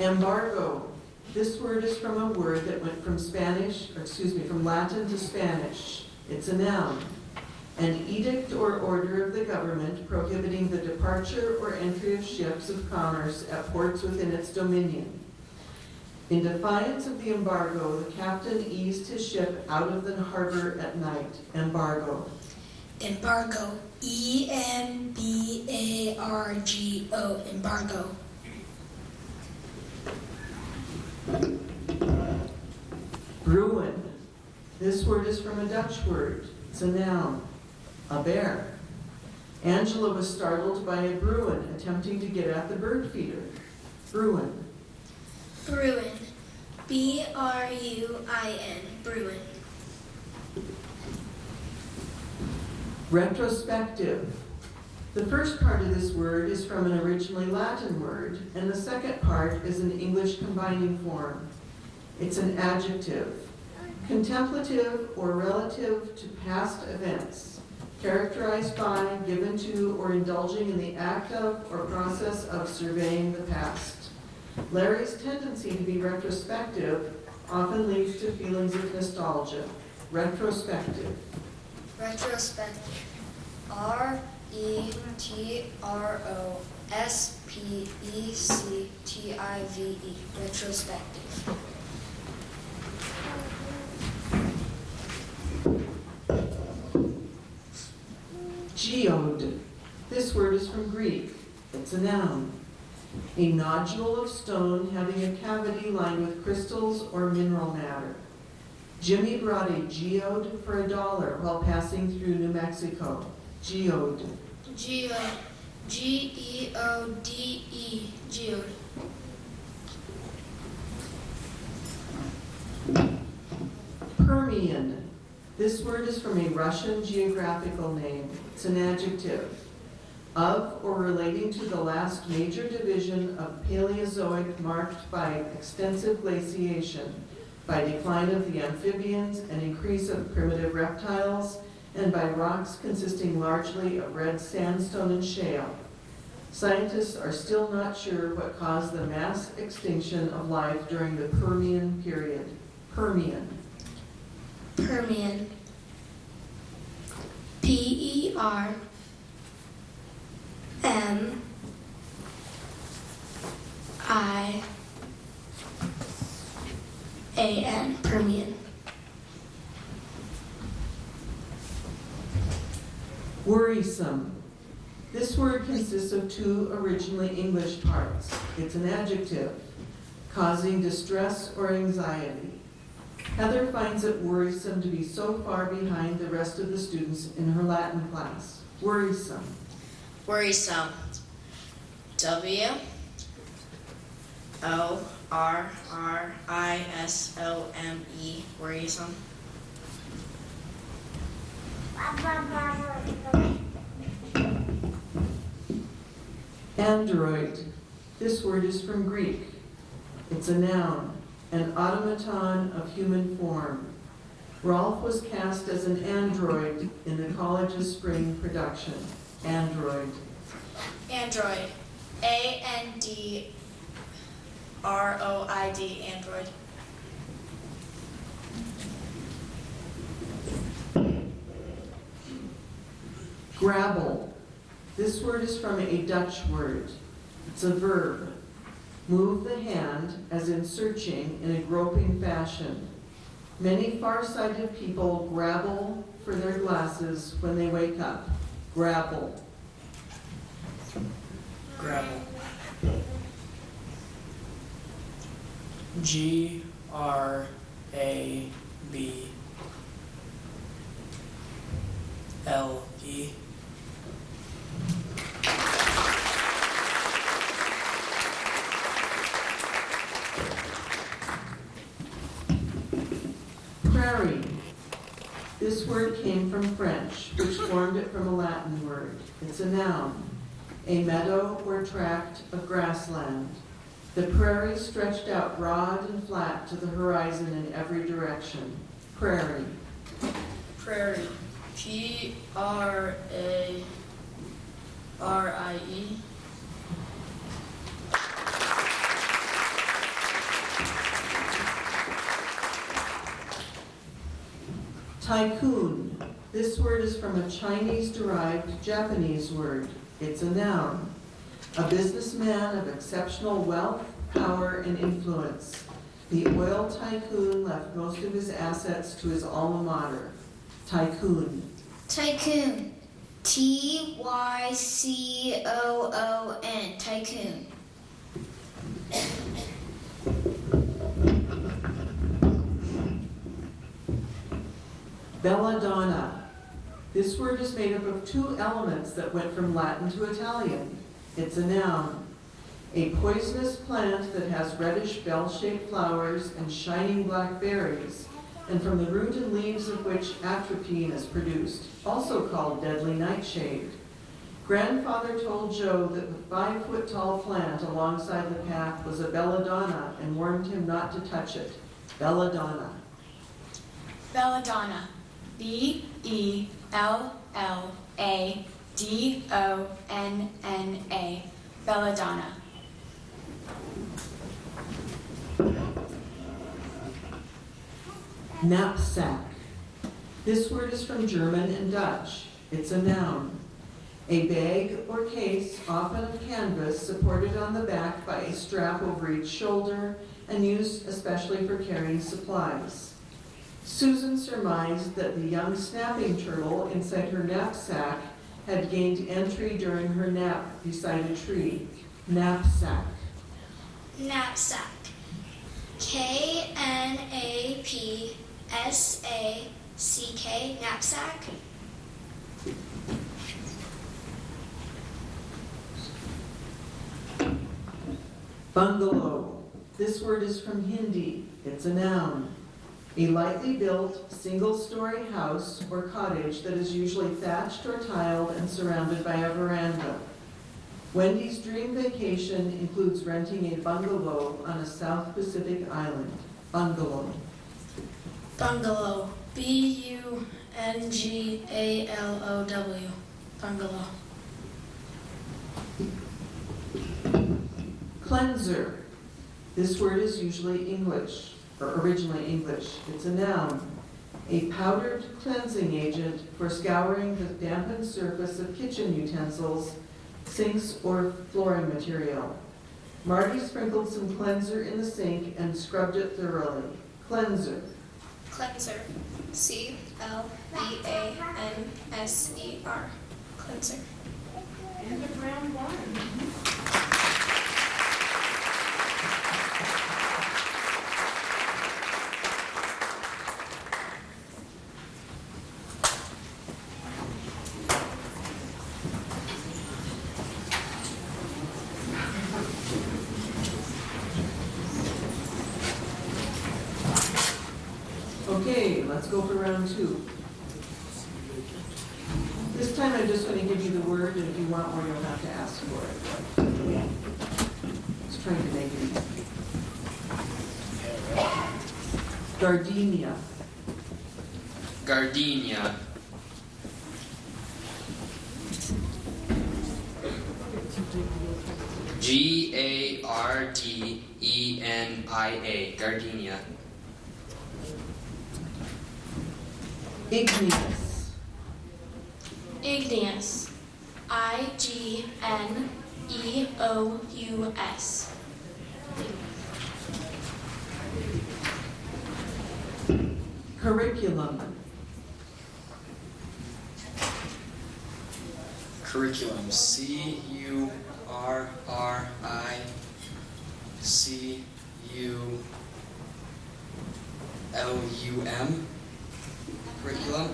Embargo. This word is from a word that went from from Latin to Spanish. It's a noun. An edict or order of the government prohibiting the departure or entry of ships of commerce at ports within its dominion. In defiance of the embargo, the captain eased his ship out of the harbor at night. Embargo. Embargo. E-M-B-A-R-G-O. Embargo. Bruin. This word is from a Dutch word. It's a noun. A bear. Angela was startled by a bruin attempting to get at the bird feeder. Bruin. Bruin. B-R-U-I-N. Bruin. Retrospective. The first part of this word is from an originally Latin word, and the second part is an English combining form. It's an adjective, contemplative or relative to past events, characterized by, given to, or indulging in the act of or process of surveying the past. Larry's tendency to be retrospective often leads to feelings of nostalgia. Retrospective. Retrospective. RETROSPECTIVE. Retrospective. Geode. This word is from Greek. It's a noun. A nodule of stone having a cavity lined with crystals or mineral matter. Jimmy brought a geode for $1 while passing through New Mexico. Geode. Geode. Geode. Geode. Permian. This word is from a Russian geographical name. It's an adjective. Of or relating to the last major division of Paleozoic marked by extensive glaciation, by decline of the amphibians and increase of primitive reptiles, and by rocks consisting largely of red sandstone and shale. Scientists are still not sure what caused the mass extinction of life during the Permian period. Permian. Permian. PERMIAN. Permian. Worrisome. This word consists of two originally English parts. It's an adjective, causing distress or anxiety. Heather finds it worrisome to be so far behind the rest of the students in her Latin class. Worrisome. Worrisome. WORRISOME. Worrisome. Android. This word is from Greek. It's a noun, an automaton of human form. Rolf was cast as an android in the college's spring production. Android. Android. ANDROID. Android. Grabble. This word is from a Dutch word. It's a verb. Move the hand, as in searching, in a groping fashion. Many far-sighted people grabble for their glasses when they wake up. Grabble. Gravel. GRABLE. Prairie. This word came from French, which formed it from a Latin word. It's a noun, a meadow or tract of grassland. The prairie stretched out broad and flat to the horizon in every direction. Prairie. Prairie. PRARIE. Tycoon. This word is from a Chinese-derived Japanese word. It's a noun. A businessman of exceptional wealth, power, and influence. The oil tycoon left most of his assets to his alma mater. Tycoon. Tycoon. TYCOON. Tycoon. Belladonna. This word is made up of two elements that went from Latin to Italian. It's a noun. A poisonous plant that has reddish bell-shaped flowers and shining black berries, and from the root and leaves of which atropine is produced, also called deadly nightshade. Grandfather told Joe that the 5-foot-tall plant alongside the path was a belladonna and warned him not to touch it. Belladonna. Belladonna. BELLADONNA. Belladonna. Knapsack. This word is from German and Dutch. It's a noun. A bag or case, often of canvas, supported on the back by a strap over each shoulder and used especially for carrying supplies. Susan surmised that the young snapping turtle inside her knapsack had gained entry during her nap beside a tree. Knapsack. Knapsack. Knapsack. Knapsack. Bungalow. This word is from Hindi. It's a noun. A lightly built, single-story house or cottage that is usually thatched or tiled and surrounded by a veranda. Wendy's dream vacation includes renting a bungalow on a South Pacific island. Bungalow. Bungalow. B-U-N-G-A-L-O-W. Bungalow. Cleanser. This word is usually English, or originally English. It's a noun. A powdered cleansing agent for scouring the dampened surface of kitchen utensils, sinks, or flooring material. Marty sprinkled some cleanser in the sink and scrubbed it thoroughly. Cleanser. Cleanser. C-L-E-A-N-S-E-R. Cleanser. End of round one. Okay, let's go for round two. This time I'm just going to give you the word, and if you want more, you'll have to ask for it. Let's try to make it easy. Gardenia. Gardenia. Gardenia. Gardenia. Igneous. Igneous. I-G-N-E-O-U-S. Curriculum. Curriculum. C-U-R-R-I-C-U-L-U-M. Curriculum.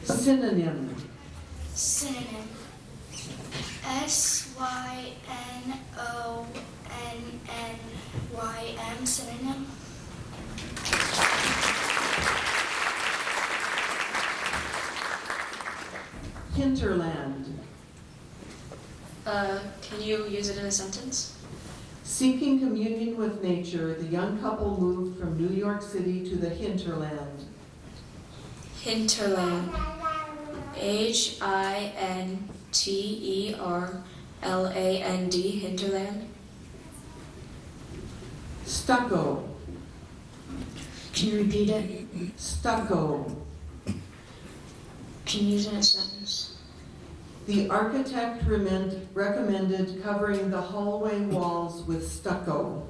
Synonym. Synonym. S-Y-N-O-N-N-Y-M. Synonym. Hinterland. Can you use it in a sentence? Seeking communion with nature, the young couple moved from New York City to the hinterland. Hinterland. H-I-N-T-E-R-L-A-N-D. Hinterland. Stucco. Can you repeat it? Stucco. Can you use it in a sentence? The architect recommended covering the hallway walls with stucco.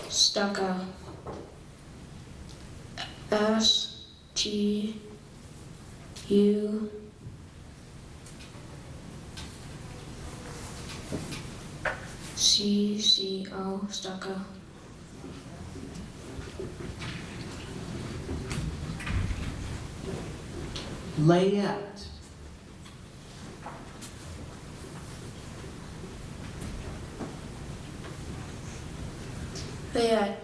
Stucco. S-T-U-C-C-O. Stucco. Layette. Layette.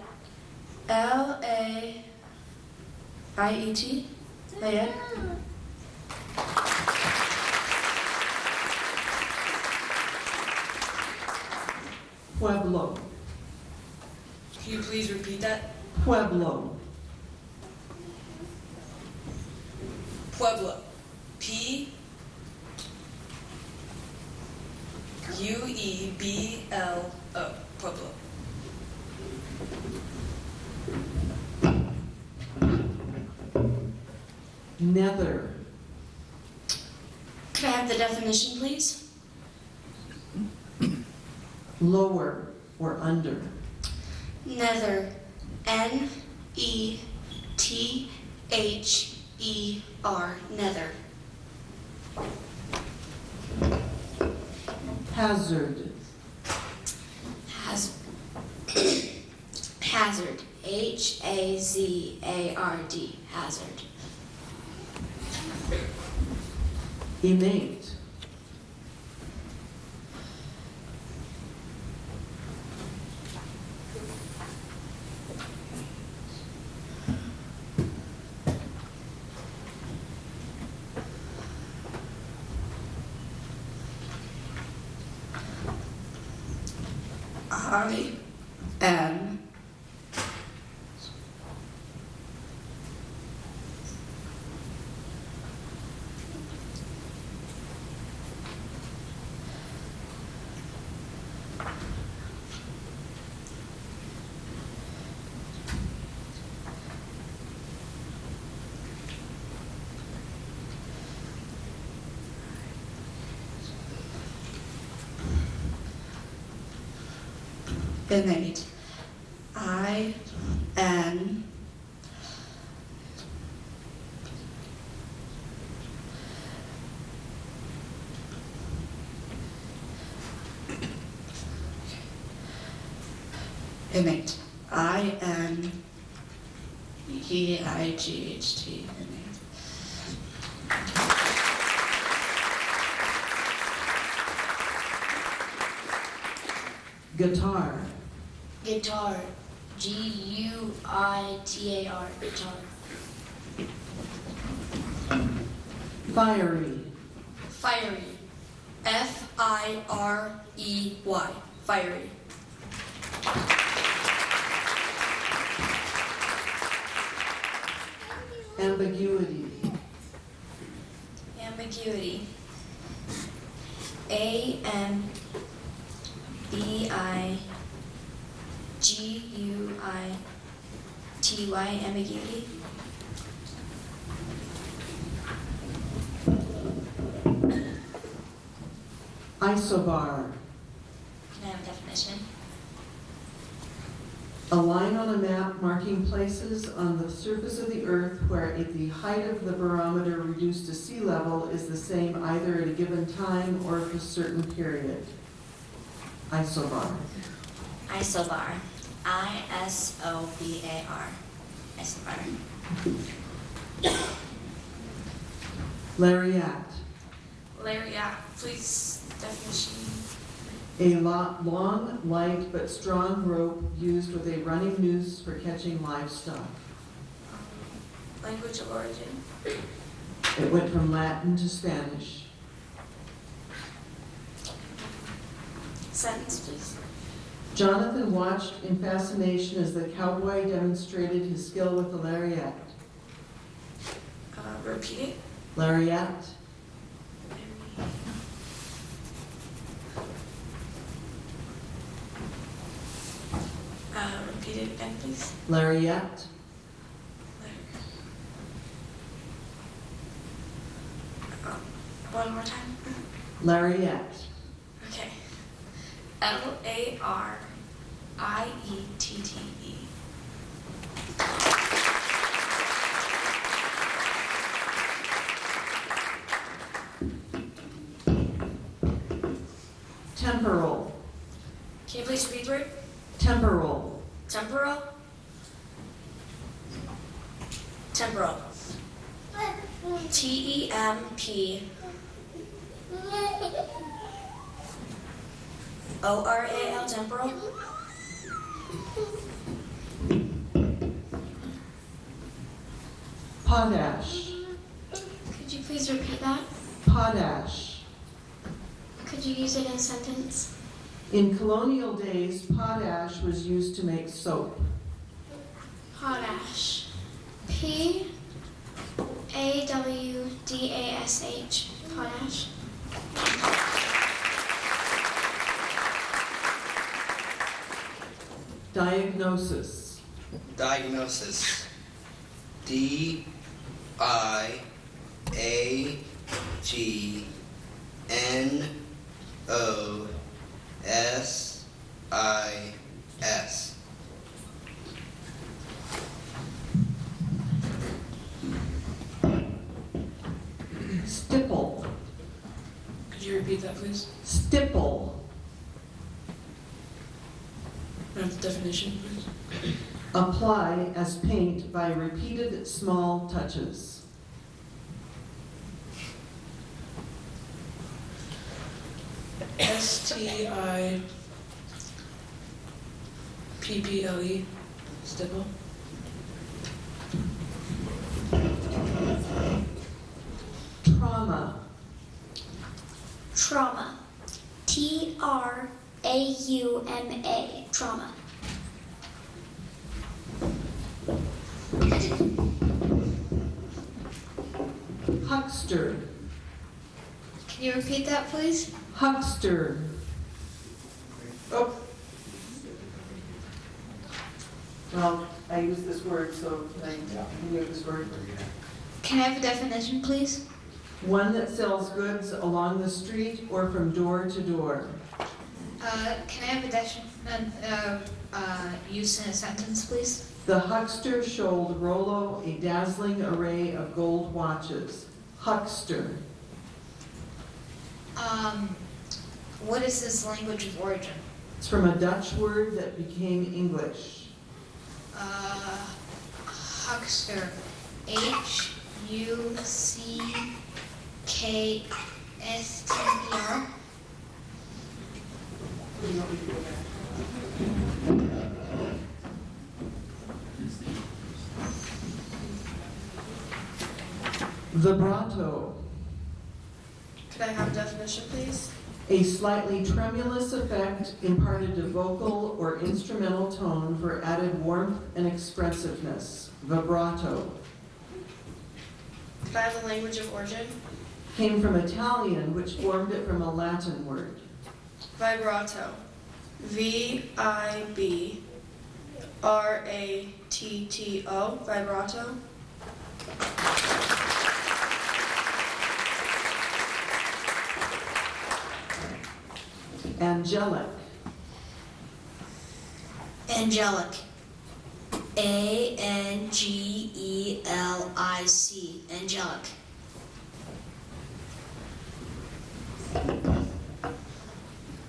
L-A-I-E-T. Layette. Pueblo. Can you please repeat that? Pueblo. Pueblo. P-U-E-B-L-O. Pueblo. Nether. Could I have the definition, please? Lower or under. Nether. Nether. Nether. Hazard. Hazard. Hazard. Hazard. Innate. I am innate. I am innate. INEIGHT. Innate. Guitar. Guitar. Guitar. Guitar. Fiery. Fiery. Firey. Fiery. Ambiguity. Ambiguity. AMBIGUITY. Ambiguity. Isobar. Can I have a definition? A line on a map marking places on the surface of the earth where the height of the barometer reduced to sea level is the same either at a given time or for a certain period. Isobar. Isobar. ISOBAR. Isobar. Lariat. Lariat, please, definition. A long, light, but strong rope used with a running noose for catching livestock. Language of origin. It went from Latin to Spanish. Sentence, please. Jonathan watched in fascination as the cowboy demonstrated his skill with the lariat. Repeat it. Lariat. Repeat it again, please. Lariat. One more time. Lariat. Okay. LARIETTE. Temporal. Can you please repeat the word? Temporal. Temporal. Temporal. TEMPORAL. Temporal. Potash. Could you please repeat that? Potash. Could you use it in a sentence? In colonial days, potash was used to make soap. Potash. PAWDASH. Potash. Diagnosis. Diagnosis. DIAGNOSIS. I-A-G-N-O-S-I-S. Stipple. Could you repeat that, please? Stipple. Can I have the definition, please? Apply as paint by repeated small touches. S-T-I-P-P-L-E. Stipple. Trauma. Trauma. T-R-A-U-M-A. Trauma. Huckster. Can you repeat that, please? Huckster. Oh. Well, I use this word, so I use this word. Can I have a definition, please? One that sells goods along the street or from door to door. Can I have a definition used in a sentence, please? The huckster showed Rollo a dazzling array of gold watches. Huckster. What is this language of origin? It's from a Dutch word that became English. Huckster. H-U-C-K-S-T-E-R. Vibrato. Could I have a definition, please? A slightly tremulous effect imparted to vocal or instrumental tone for added warmth and expressiveness. Vibrato. Could I have the language of origin? Came from Italian, which formed it from a Latin word. Vibrato. V-I-B-R-A-T-T-O. Vibrato. Angelic. Angelic. A-N-G-E-L-I-C. Angelic.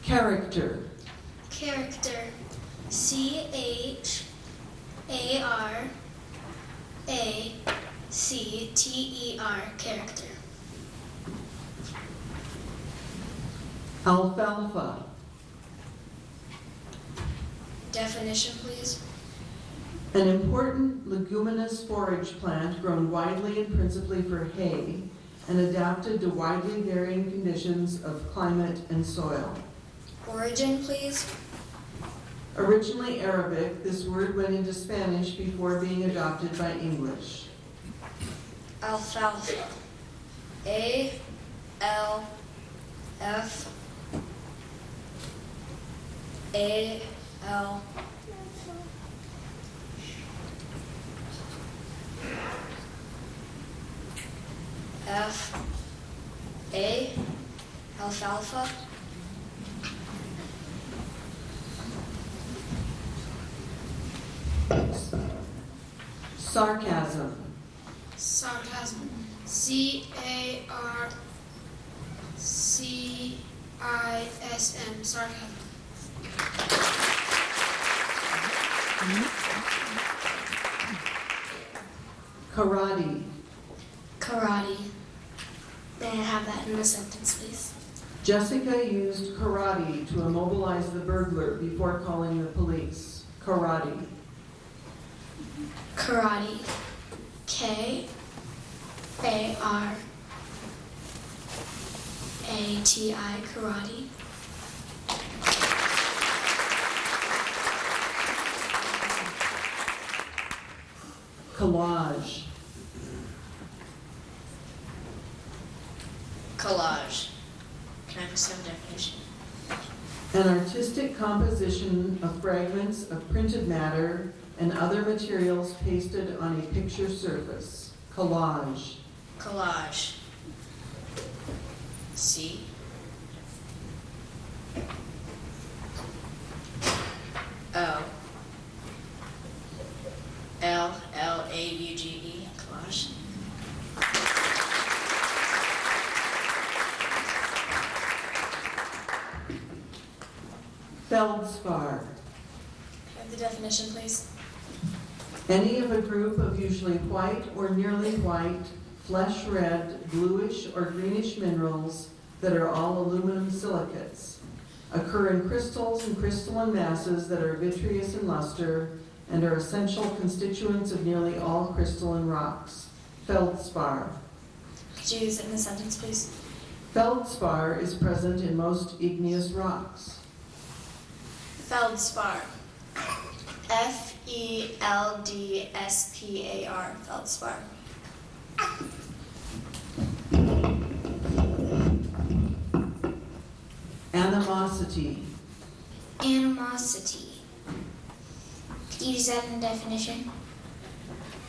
Character. Character. C-H-A-R-A-C-T-E-R. Character. Alfalfa. Definition, please. An important leguminous forage plant grown widely and principally for hay and adapted to widely varying conditions of climate and soil. Origin, please. Originally Arabic, this word went into Spanish before being adopted by English. Alfalfa. A-L-F-A-L F-A alfalfa. Sarcasm. Sarcasm. C-A-R-C-I-S-M. Sarcasm. Karate. Karate. May I have that in a sentence, please? Jessica used karate to immobilize the burglar before calling the police. Karate. Karate. K-A-R-A-T-I. Karate. Collage. Collage. Can I have some definition? An artistic composition of fragments of printed matter and other materials pasted on a picture surface. Collage. Collage. C. O. L-A-U-G-E. Collage. Feldspar. Have the definition, please. Any of a group of usually white or nearly white, flesh red, bluish or greenish minerals that are all aluminum silicates, occur in crystals and crystalline masses that are vitreous in luster and are essential constituents of nearly all crystalline rocks. Feldspar. Could you use it in a sentence, please? Feldspar is present in most igneous rocks. Feldspar. F-E-L-D-S-P-A-R. Feldspar. Animosity. Animosity. Could you use that in the definition?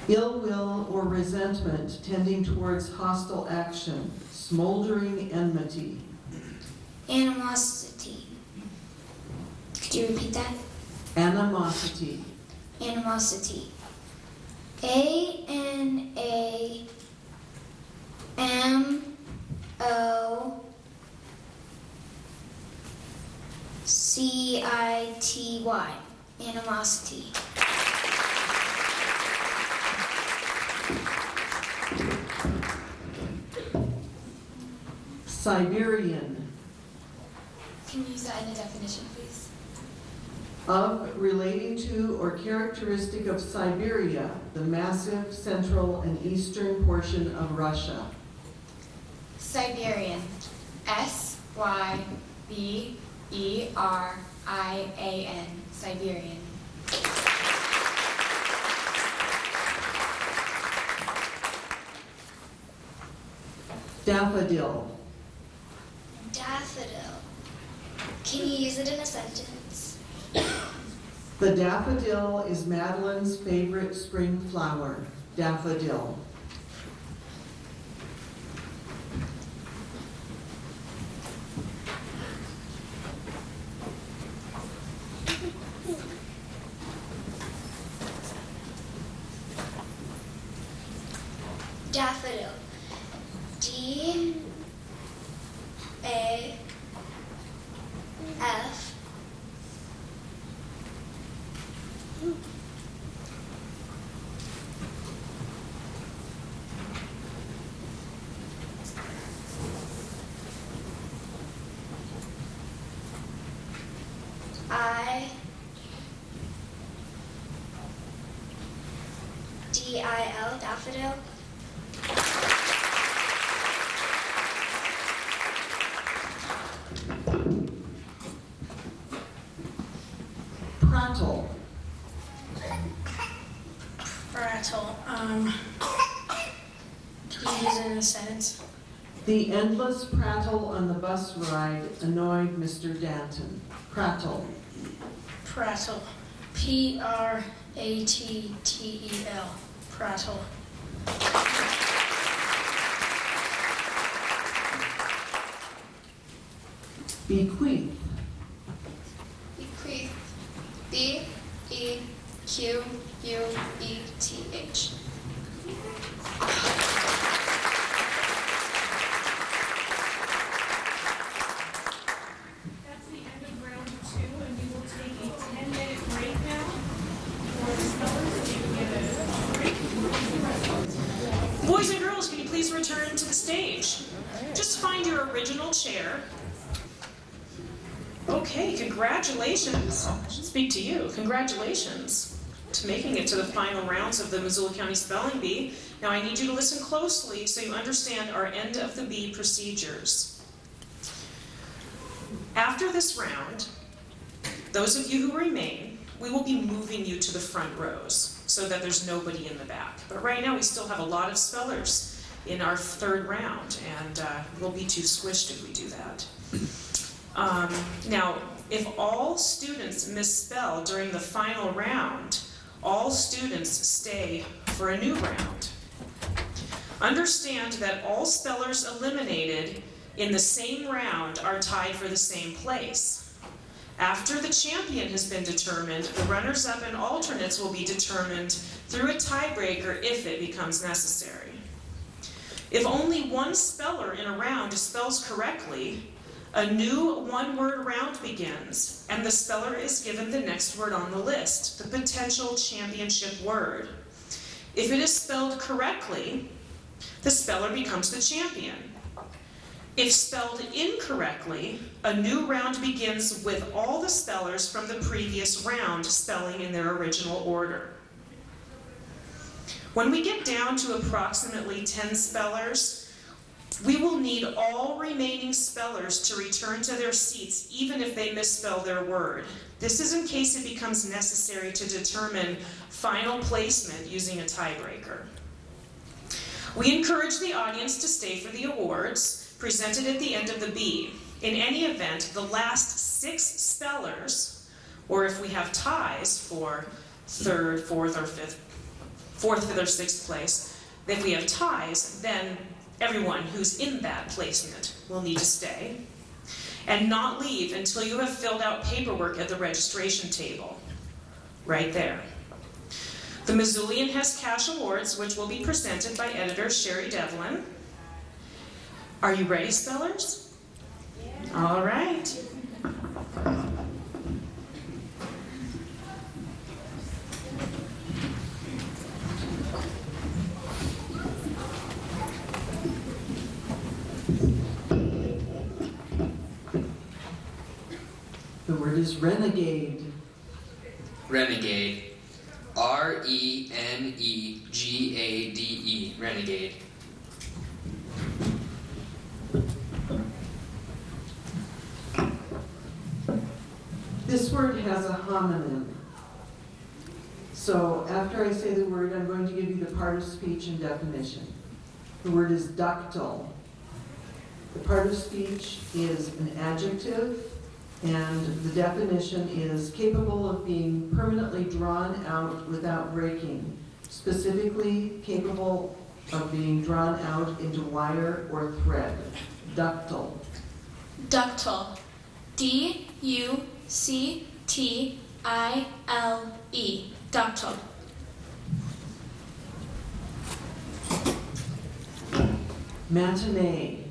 Ill will or resentment tending towards hostile action, smoldering enmity. Animosity. Could you repeat that? Animosity. Animosity. A-N-A-M-O-C-I-T-Y. Animosity. Siberian. Can you use that in a definition, please? Of, relating to, or characteristic of Siberia, the massive central and eastern portion of Russia. Siberian. S-Y-B-E-R-I-A-N. Siberian. Daffodil. Daffodil. Can you use it in a sentence? The daffodil is Madeline's favorite spring flower. Daffodil. Daffodil. D-A-F I-D-I-L. Daffodil. Prattle. Prattle. Can you use it in a sentence? The endless prattle on the bus ride annoyed Mr. Danton. Prattle. Prattle. P-R-A-T-T-E-L. Prattle. Bequeath. Bequeath. B-E-Q-U-E-T-H. That's the end of round 2, and we will take a 10-minute break now for the spellers, so you can get a break. Boys and girls, can you please return to the stage? Just find your original chair. Okay, congratulations. I should speak to you. Congratulations to making it to the final rounds of the Missoula County Spelling Bee. Now I need you to listen closely so you understand our end of the bee procedures. After this round, those of you who remain, we will be moving you to the front rows so that there's nobody in the back. But right now we still have a lot of spellers in our third round, and we'll be too squished if we do that. Now, if all students misspell during the final round, all students stay for a new round. Understand that all spellers eliminated in the same round are tied for the same place. After the champion has been determined, the runners-up and alternates will be determined through a tiebreaker if it becomes necessary. If only one speller in a round spells correctly, a new one-word round begins, and the speller is given the next word on the list, the potential championship word. If it is spelled correctly, the speller becomes the champion. If spelled incorrectly, a new round begins with all the spellers from the previous round spelling in their original order. When we get down to approximately 10 spellers, we will need all remaining spellers to return to their seats even if they misspell their word. This is in case it becomes necessary to determine final placement using a tiebreaker. We encourage the audience to stay for the awards presented at the end of the B. In any event, the last 6 spellers, or if we have ties for 3rd, 4th, or 5th, 4th, 5th, or 6th place, if we have ties, then everyone who's in that placement will need to stay and not leave until you have filled out paperwork at the registration table, right there. The Missoulian has cash awards, which will be presented by editor Sherry Devlin. Are you ready, spellers? Yeah. All right. The word is renegade. Renegade. R-E-N-E-G-A-D-E. Renegade. This word has a homonym. So after I say the word, I'm going to give you the part of speech and definition. The word is ductile. The part of speech is an adjective, and the definition is capable of being permanently drawn out without breaking, specifically capable of being drawn out into wire or thread. Ductile. Ductile. D-U-C-T-I-L-E. Ductile. Matinee.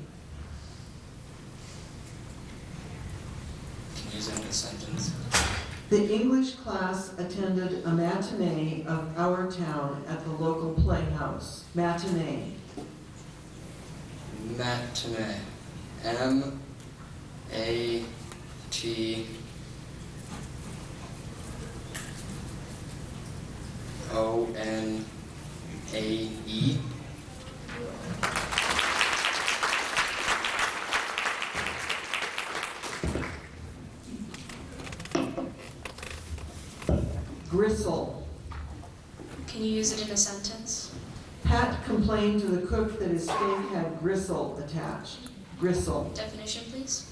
Can you use it in a sentence? The English class attended a matinee of our town at the local playhouse. Matinee. Matinee. M-A-T-O-N-A-E. Gristle. Can you use it in a sentence? Pat complained to the cook that his steak had gristle attached. Gristle. Definition, please.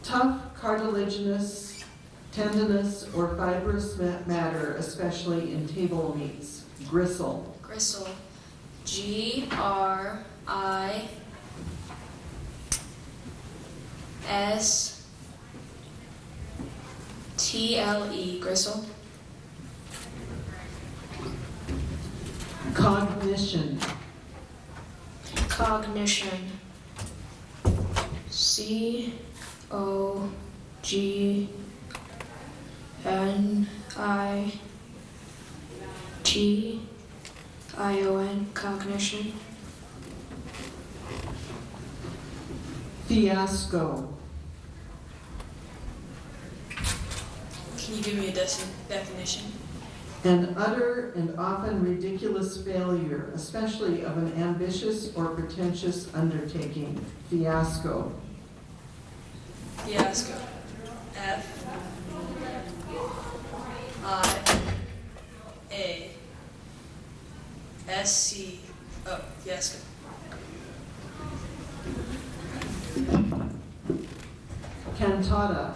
Tough, cartilaginous, tendinous, or fibrous matter, especially in table meats. Gristle. Gristle. G-R-I-S-T-L-E. Gristle. Cognition. Cognition. C-O-G-N-I-T-I-O-N. Cognition. Fiasco. Can you give me a definition? An utter and often ridiculous failure, especially of an ambitious or pretentious undertaking. Fiasco. Fiasco. F-I-A-S-C-O. Fiasco. Cantata.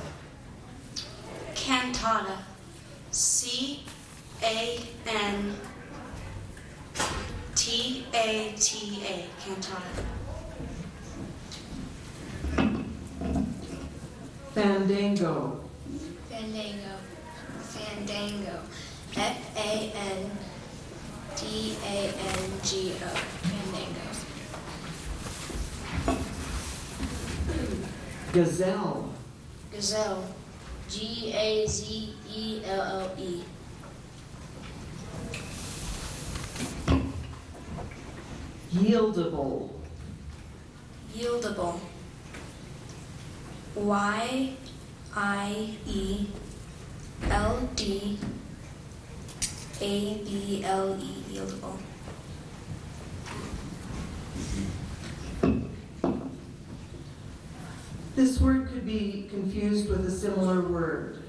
Cantata. C-A-N-T-A T-A-T-A, Cantata. Fandango. Fandango. Fandango. F-A-N-D-A-N-G-O. Fandango. Gazelle. Gazelle. G-A-Z-E-L-L-E. Yieldable. Yieldable. Y-I-E-L-D-A-B-L-E. Yieldable. This word could be confused with a similar word.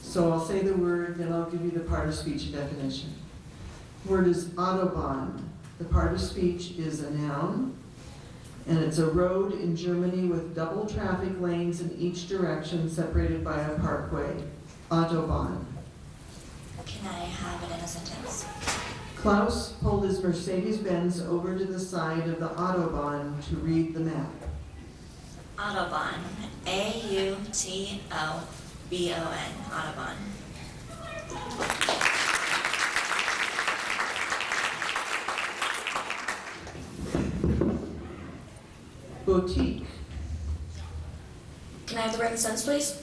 So I'll say the word, then I'll give you the part of speech definition. The word is Autobahn. The part of speech is a noun, and it's a road in Germany with double traffic lanes in each direction separated by a parkway. Autobahn. Can I have it in a sentence? Klaus pulled his Mercedes-Benz over to the side of the Autobahn to read the map. Autobahn. A-U-T-O-B-O-N. Autobahn. Boutique. Can I have the written sentence, please?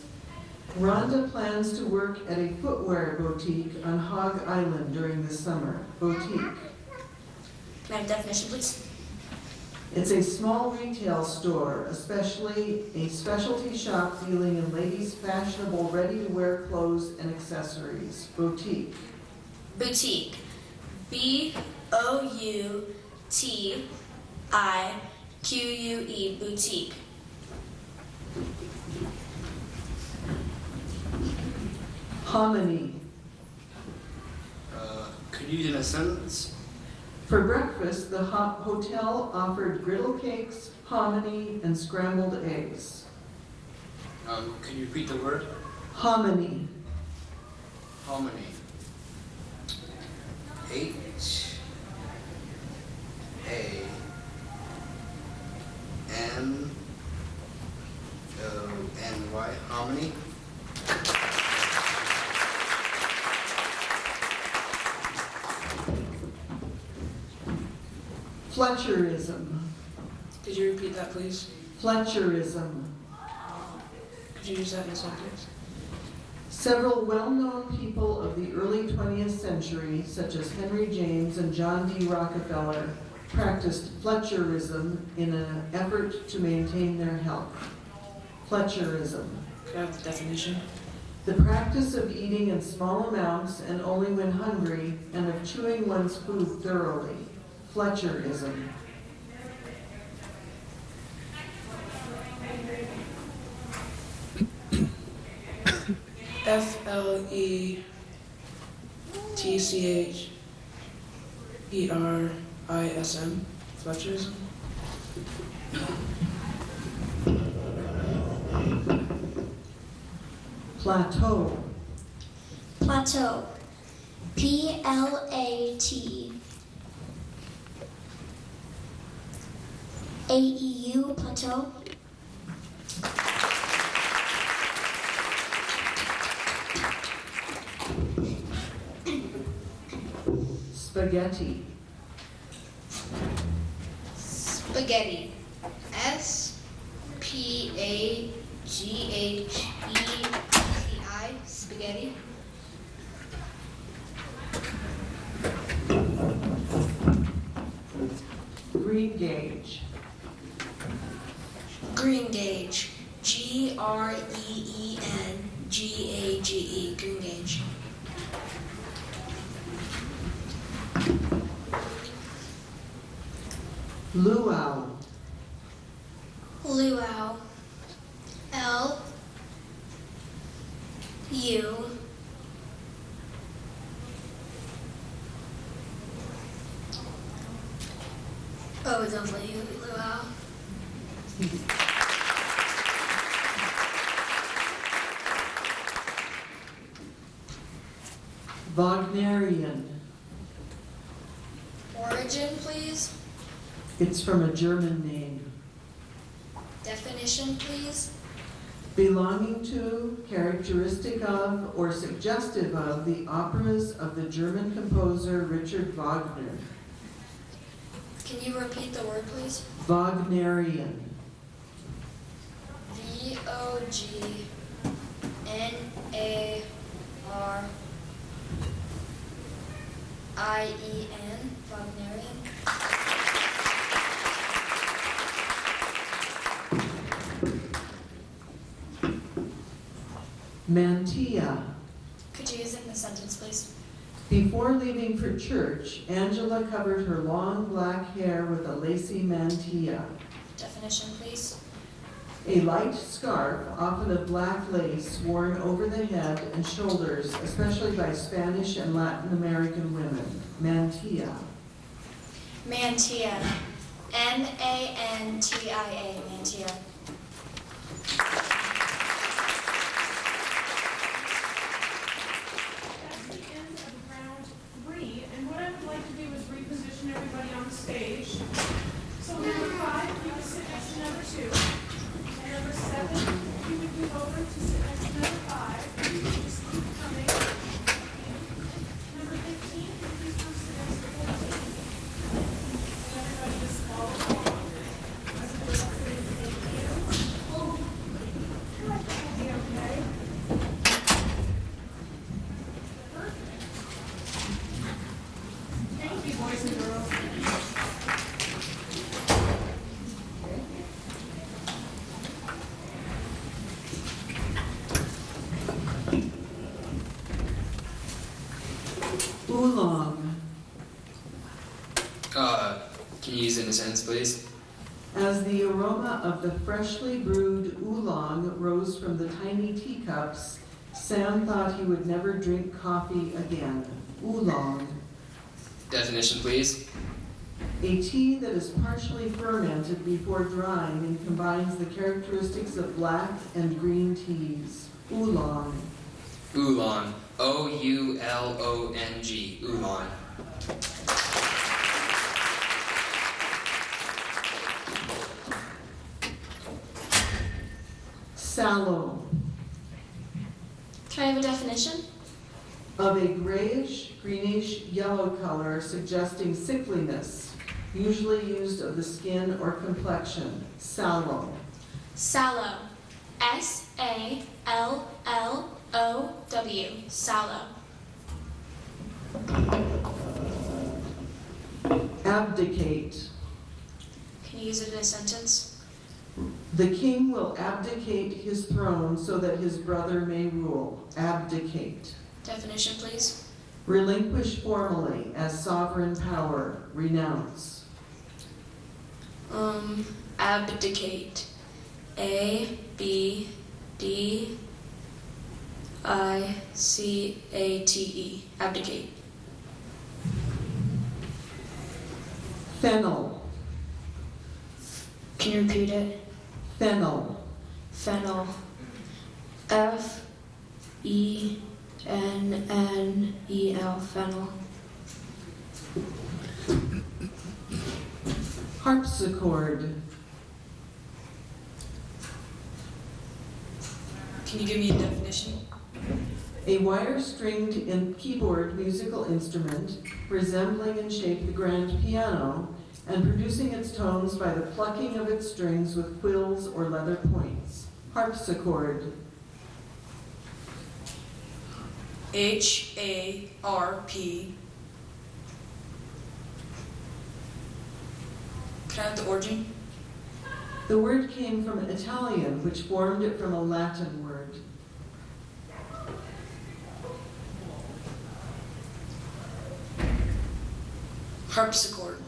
Rhonda plans to work at a footwear boutique on Hog Island during the summer. Boutique. Can I have a definition, please? It's a small retail store, especially a specialty shop dealing in ladies' fashionable ready-to-wear clothes and accessories. Boutique. Boutique. B-O-U-T-I-Q-U-E. Boutique. Hominy. Could you use in a sentence? For breakfast, the hotel offered griddle cakes, hominy, and scrambled eggs. Could you repeat the word? Hominy. Hominy. H-A-M-O-N-Y. Hominy. Fletcherism. Could you repeat that, please? Fletcherism. Could you use that in a sentence? Several well-known people of the early 20th century, such as Henry James and John D. Rockefeller, practiced Fletcherism in an effort to maintain their health. Fletcherism. Could I have the definition? The practice of eating in small amounts and only when hungry, and of chewing one's food thoroughly. Fletcherism. Fletcherism. Fletcherism. Plateau. Plateau. P-L-A-T-A-E-U. Plateau. Spaghetti. Spaghetti. S-P-A-G-H-E-T-I. Spaghetti. Green gauge. Green gauge. G-R-E-E-N-G-A-G-E. Green gauge. Luau. Luau. L-U. Oh, W. Luau. Wagnerian. Origin It's from a German name. Definition, please. Belonging to, characteristic of, or suggestive of the operas of the German composer Richard Wagner. Can you repeat the word, please? Wagnerian. Wagnerian. Wagnerian. Mantilla. Could you use it in a sentence, please? Before leaving for church, Angela covered her long black hair with a lacy mantilla. Definition, please. A light scarf, often of black lace, worn over the head and shoulders, especially by Spanish and Latin American women. Mantilla. Mantilla. M-A-N-T-I-A. Mantilla. That's the end of round 3, and what I would like to do is reposition everybody on the stage. So number 5, you would sit next to number 2. And number 7, you would move over to sit next to number 5. You would just keep coming. Number 15, you would please come sit next to 14. And everybody just follow along. Okay. Thank you, boys and girls. Oolong. Can you use it in a sentence, please? As the aroma of the freshly brewed oolong rose from the tiny teacups, Sam thought he would never drink coffee again. Oolong. Definition, please. A tea that is partially fermented before drying and combines the characteristics of black and green teas. Oolong. Oolong. O-U-L-O-N-G. Oolong. Sallow. Can I have a definition? Of a grayish, greenish, yellow color suggesting sickliness, usually used of the skin or complexion. Sallow. Sallow. S-A-L-L-O-W. Sallow. Abdicate. Can you use it in a sentence? The king will abdicate his throne so that his brother may rule. Abdicate. Definition, please. Relinquish formally as sovereign power. Renounce. Abdicate. A-B-D-I-C-A-T-E. Abdicate. Fennel. Can you repeat it? Fennel. Fennel. F-E-N-N-E-L. Fennel. Harpsichord. Can you give me a definition? A wire-stringed keyboard musical instrument resembling in shape the grand piano and producing its tones by the plucking of its strings with quills or leather points. Harpsichord. H-A-R-P. Can I have the origin? The word came from Italian, which formed it from a Latin word. Harpsichord.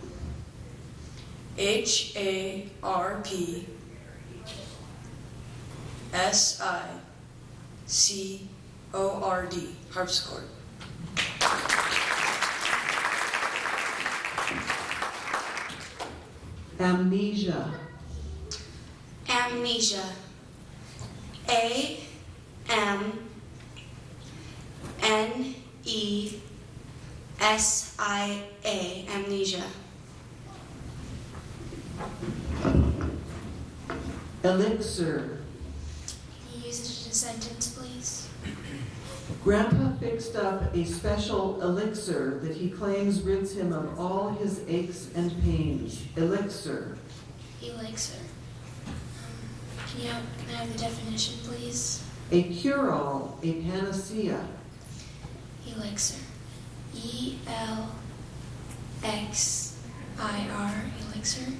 H-A-R-P-S-I-C-O-R-D. Harpsichord. Amnesia. Amnesia. A-M-N-E-S-I-A. Amnesia. Elixir. Can you use it in a sentence, please? Grandpa fixed up a special elixir that he claims rids him of all his aches and pains. Elixir. Elixir. Can I have the definition, please? A cure-all, a panacea. Elixir. E-L-X-I-R. Elixir.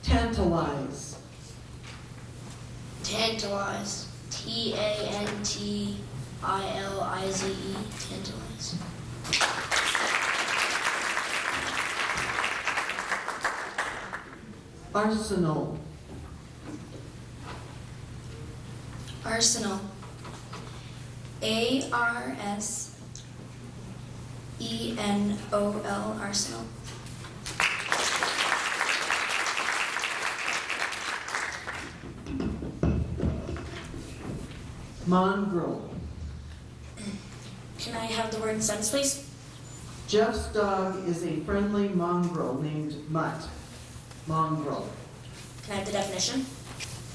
Tantalize. Tantalize. T-A-N-T-I-L-I-Z-E. Tantalize. Arsenal. Arsenal. A-R-S-E-N-O-L. Arsenal. Mongrel. Can I have the word in sentence, please? Jeff's dog is a friendly mongrel named Mutt. Mongrel. Can I have the definition?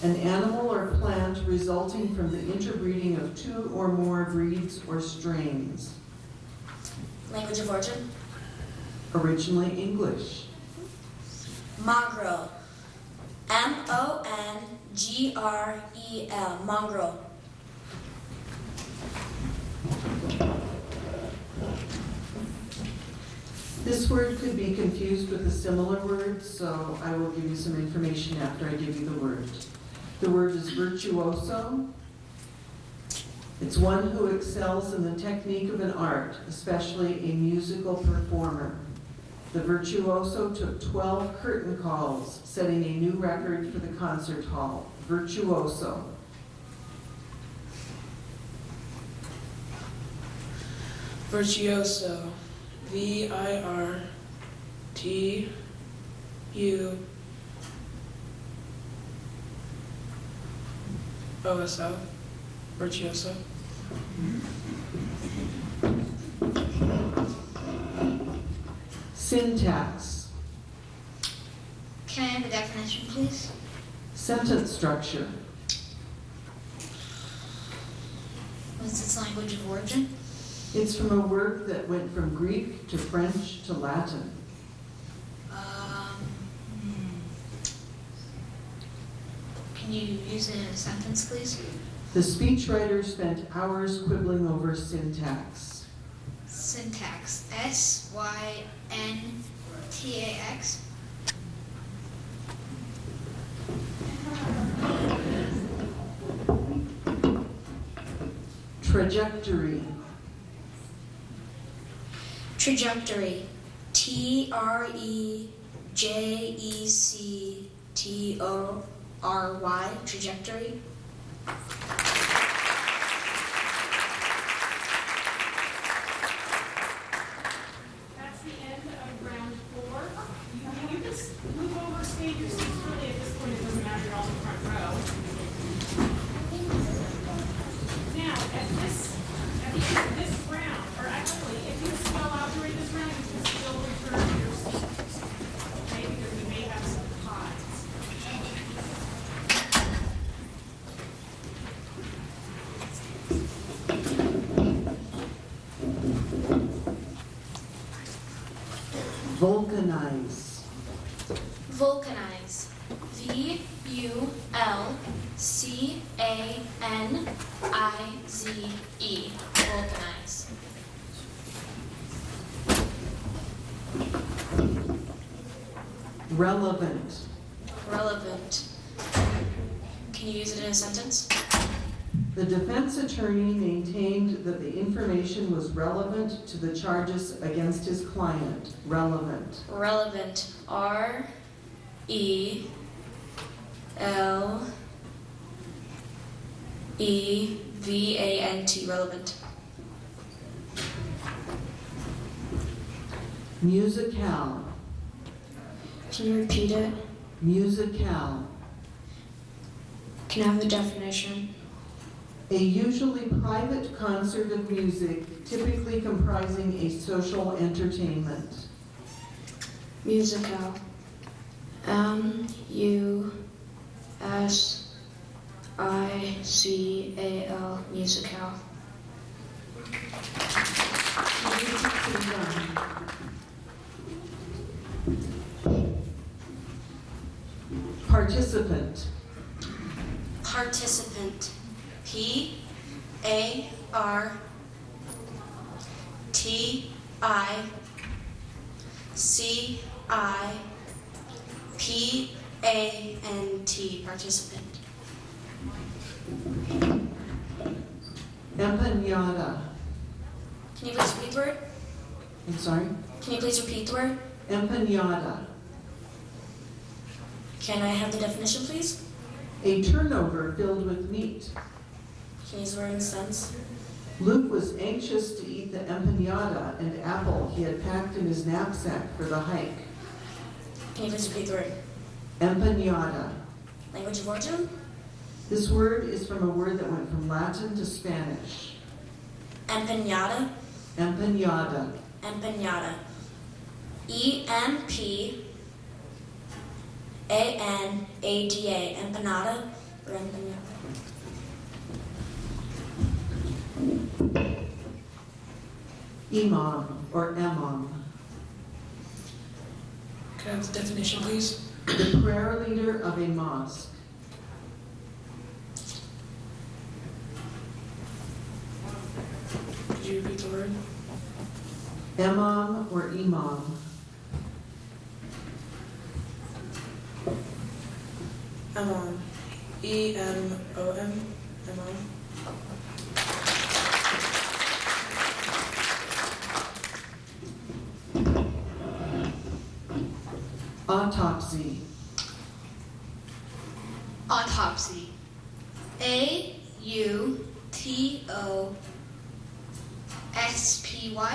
An animal or plant resulting from the interbreeding of two or more breeds or strains. Language of origin? Originally English. Mongrel. M-O-N-G-R-E-L. Mongrel. This word could be confused with a similar word, so I will give you some information after I give you the word. The word is virtuoso. It's one who excels in the technique of an art, especially a musical performer. The virtuoso took 12 curtain calls, setting a new record for the concert hall. Virtuoso. Virtuoso. V-I-R-T-U-O-S-O. Virtuoso. Syntax. Can I have the definition, please? Sentence structure. What's its language of origin? It's from a word that went from Greek to French to Latin. Can you use it in a sentence, please? The speechwriter spent hours quibbling over syntax. Syntax. S-Y-N-T-A-X. Trajectory. Trajectory. T-R-E-J-E-C-T-O-R-Y. Trajectory. That's the end of round 4. You can just move over, stay in your seats. Really, at this point, it doesn't matter. You're all in the front row. Now, at the end of this round, or actually, if you spell out during this round, you can still return to your seats. Okay, because we may have some ties. Vulcanize. Vulcanize. V-U-L-C-A-N-I-Z-E. Vulcanize. Relevant. Relevant. Can you use it in a sentence? The defense attorney maintained that the information was relevant to the charges against his client. Relevant. Relevant. R-E-L-E-V-A-N-T. Relevant. Musicale. Can you repeat it? Musicale. Can I have the definition? A usually private concert of music, typically comprising a social entertainment. Musical. M-U-S-I-C-A-L. Musical. Participant. Participant. P-A-R-T-I-C-I-P-A-N-T. Participant. Empanada. Can you please repeat the word? I'm sorry? Can you please repeat the word? Empanada. Can I have the definition, please? A turnover filled with meat. Can you use the word in a sentence? Luke was anxious to eat the empanada and apple he had packed in his knapsack for the hike. Can you please repeat the word? Empanada. Language of origin? This word is from a word that went from Latin to Spanish. Empanada? Empanada. Empanada. E-M-P-A-N-A-D-A. Empanada or empanada? Imam or imam. Can I have the definition, please? The prayer leader of a mosque. Could you repeat the word? Imam or imam. Emon. E-M-O-M. Emon. Autopsy. Autopsy. A-U-T-O-S-P-Y.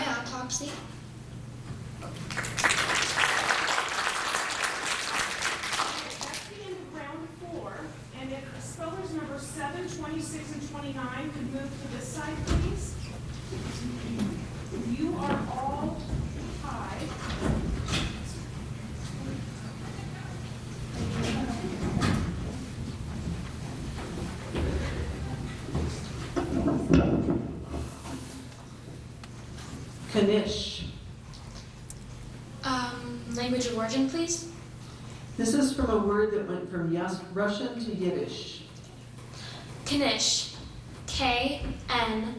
Autopsy. That's the end of round 4. And if spellers number 7, 26, and 29 could move to this side, please. You are all tied. Knish. Language of origin, please? This is from a word that went from Russian to Yiddish. Knish. K-N-I-S-H.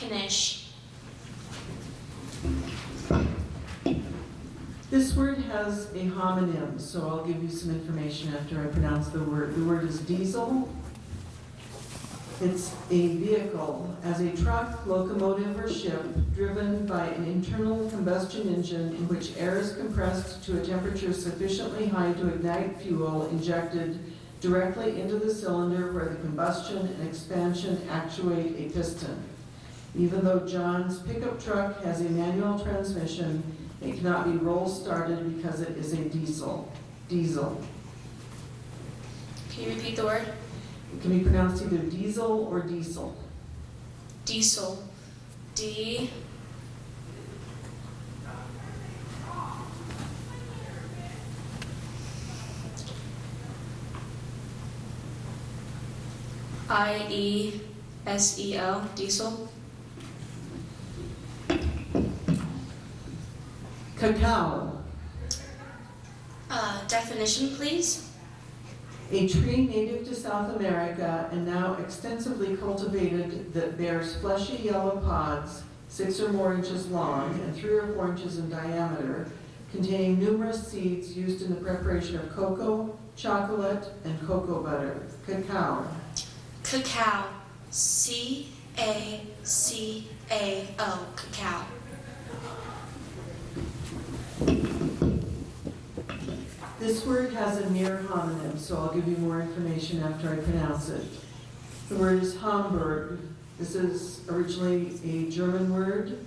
Knish. This word has a homonym, so I'll give you some information after I pronounce the word. The word is diesel. It's a vehicle as a truck, locomotive, or ship driven by an internal combustion engine in which air is compressed to a temperature sufficiently high to ignite fuel injected directly into the cylinder where the combustion and expansion actuate a piston. Even though John's pickup truck has a manual transmission, it cannot be roll-started because it is a diesel. Diesel. Can you repeat the word? It can be pronounced either diesel or diesel. Diesel. D. I-E-S-E-L. Diesel. Cacao. Definition, please. A tree native to South America and now extensively cultivated that bears fleshy yellow pods, 6 or more inches long and 3 or 4 inches in diameter, containing numerous seeds used in the preparation of cocoa, chocolate, and cocoa butter. Cacao. Cacao. C-A-C-A-O. Cacao. This word has a near homonym, so I'll give you more information after I pronounce it. The word is Hamburg. This is originally a German word.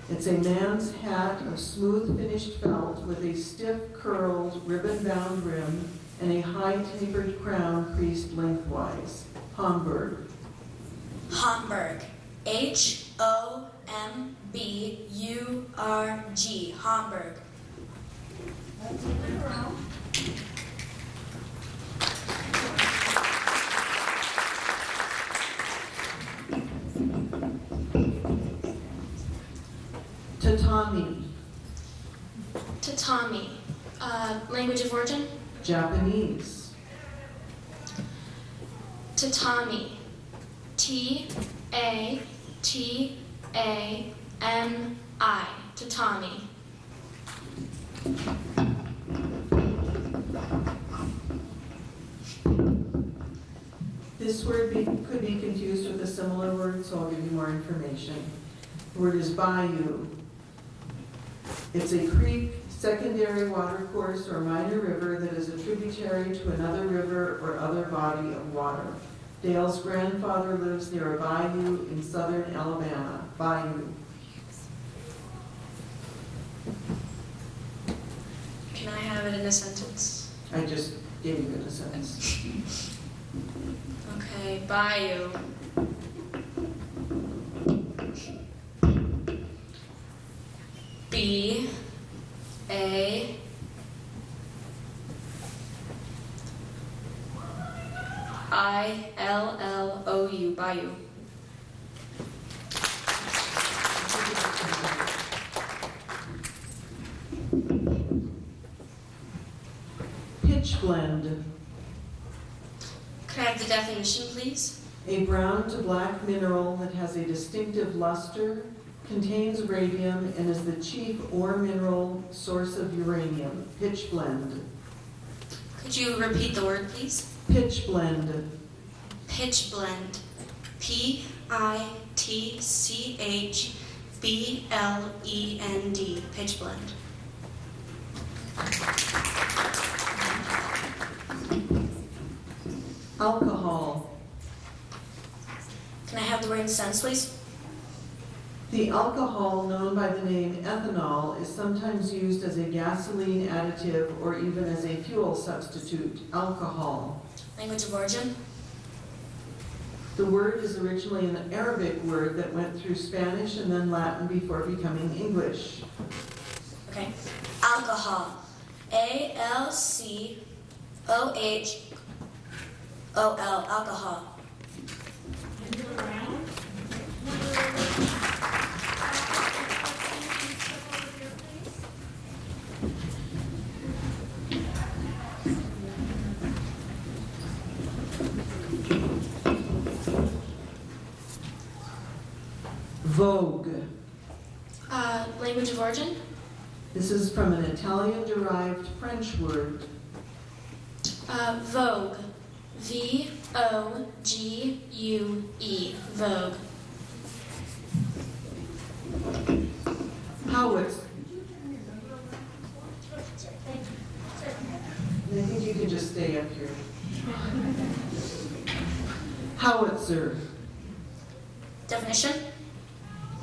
It's a man's hat of smooth finished felt with a stiff curled ribbon bound rim and a high tapered crown creased lengthwise. Homburg. Homburg. Homburg. Homburg. Tatami. Tatami. Language of origin? Japanese. Tatami. T-A-T-A-M-I. Tatami. This word could be confused with a similar word, so I'll give you more information. The word is bayou. It's a creek, secondary watercourse, or minor river that is a tributary to another river or other body of water. Dale's grandfather lives near a bayou in southern Alabama. Bayou. Can I have it in a sentence? I just gave you in a sentence. Okay, bayou. B-A-I-L-L-O-U, bayou. Pitch blend. Can I have the definition, please? A brown to black mineral that has a distinctive luster, contains radium, and is the chief ore mineral source of uranium. Pitch blend. Could you repeat the word, please? Pitch blend. Pitch blend. P-I-T-C-H-B-L-E-N-D. Pitch blend. Alcohol. Can I have the word in sense, please? The alcohol, known by the name ethanol, is sometimes used as a gasoline additive or even as a fuel substitute. Alcohol. Language of origin? The word is originally an Arabic word that went through Spanish and then Latin before becoming English. Okay. Alcohol. A-L-C-O-H-O-L. Alcohol. Vogue. Language of origin? This is from an Italian-derived French word. Vogue. V-O-G-U-E. Vogue. Howitzer. I think you can just stay up here. Howitzer. Definition?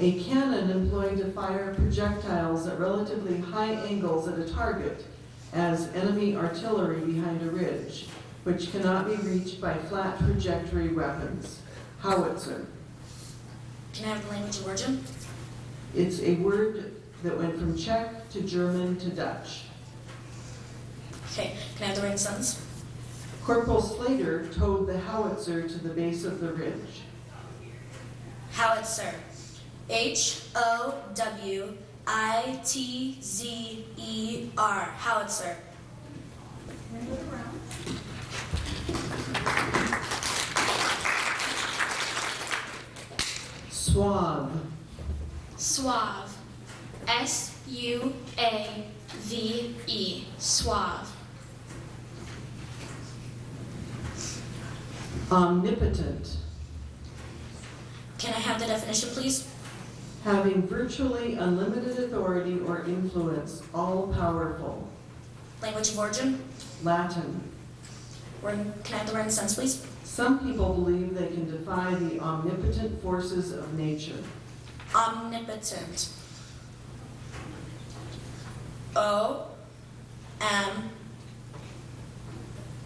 A cannon employed to fire projectiles at relatively high angles at a target as enemy artillery behind a ridge, which cannot be reached by flat trajectory weapons. Howitzer. Can I have the language of origin? It's a word that went from Czech to German to Dutch. Okay. Can I have the word in sentence? Corporal Slater towed the howitzer to the base of the ridge. Howitzer. H-O-W-I-T-Z-E-R. Howitzer. Suave. Suave. S-U-A-V-E. Suave. Omnipotent. Can I have the definition, please? Having virtually unlimited authority or influence, all-powerful. Language of origin? Latin. Can I have the word in sense, please? Some people believe they can defy the omnipotent forces of nature. Omnipotent.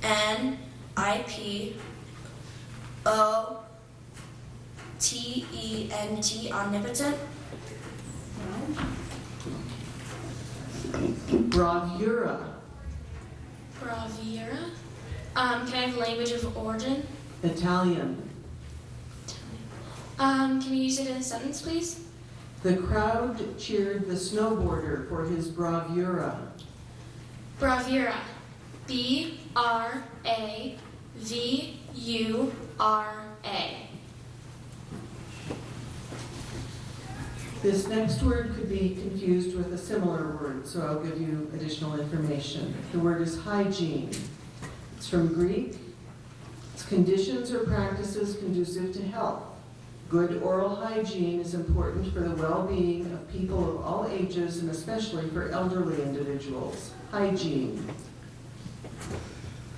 N-I-P-O-T-E-N-T, omnipotent. Bravura. Bravura. Can I have language of origin? Italian. Can you use it in a sentence, please? The crowd cheered the snowboarder for his bravura. Bravura. B-R-A-V-U-R-A. This next word could be confused with a similar word, so I'll give you additional information. The word is hygiene. It's from Greek. It's conditions or practices conducive to health. Good oral hygiene is important for the well-being of people of all ages and especially for elderly individuals. Hygiene.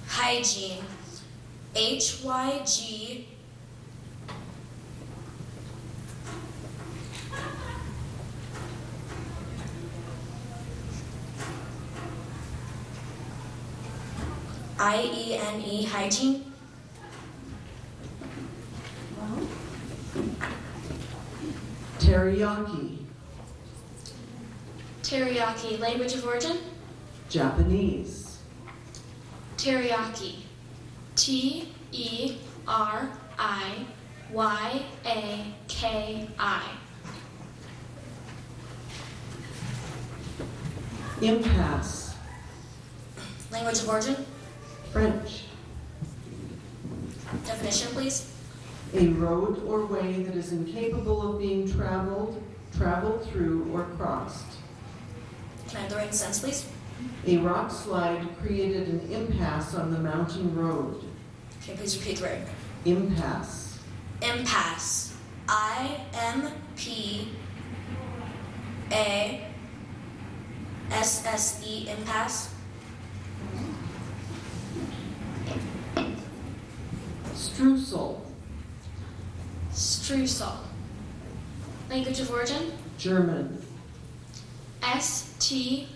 Hygiene. H-Y-G. I-E-N-E, hygiene. Teriyaki. Teriyaki. Language of origin? Japanese. Teriyaki. T-E-R-I-Y-A-K-I. Impasse. Language of origin. French. Definition, please. A road or way that is incapable of being traveled through, or crossed. Can I have the right sense, please? A rock slide created an impasse on the mountain road. Okay, please repeat the word. Impasse. Impasse. I-M-P-A-S-S-E, impasse. Streusel. Streusel. Language of origin? German. S-T-R-E-U-S-E-L.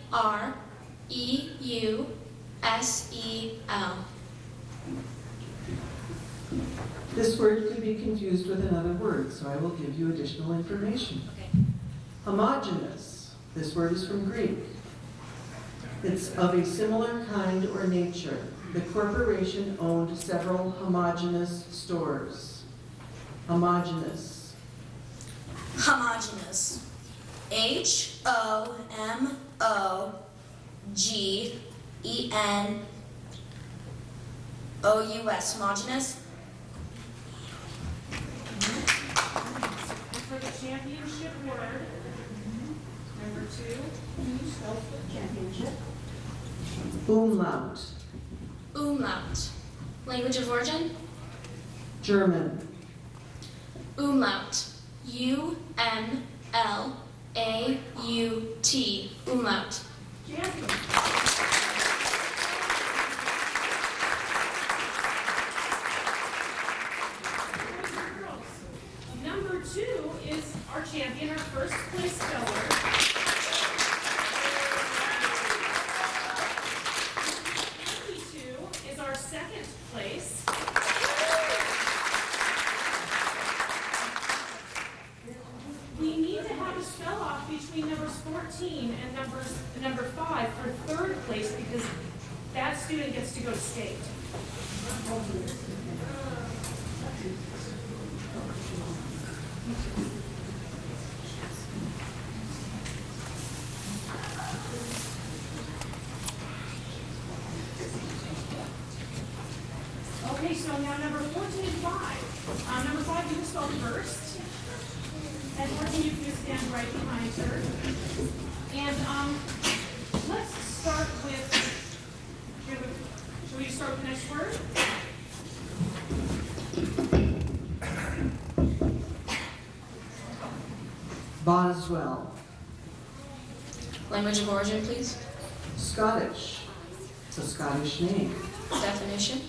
This word could be confused with another word, so I will give you additional information. Okay. Homogeneous. This word is from Greek. It's of a similar kind or nature. The corporation owned several homogeneous stores. Homogeneous. Homogeneous. H-O-M-O-G-E-N-O-U-S. Homogeneous. For the championship word, number 2, can you spell for championship? Umlaut. Umlaut. Language of origin? German. Umlaut. U-M-L-A-U-T. Umlaut. Champion. Number 2 is our champion, our first place speller. Is our second place. We need to have a spell off between numbers 14 and number 5 for third place because that student gets to go to state. Okay, so now number 14 and 5. Number 5, you will spell first. And 14, you can just stand right behind her. And let's start with, should we start with the next word? Boswell. Language of origin, please. Scottish. It's a Scottish name. Definition.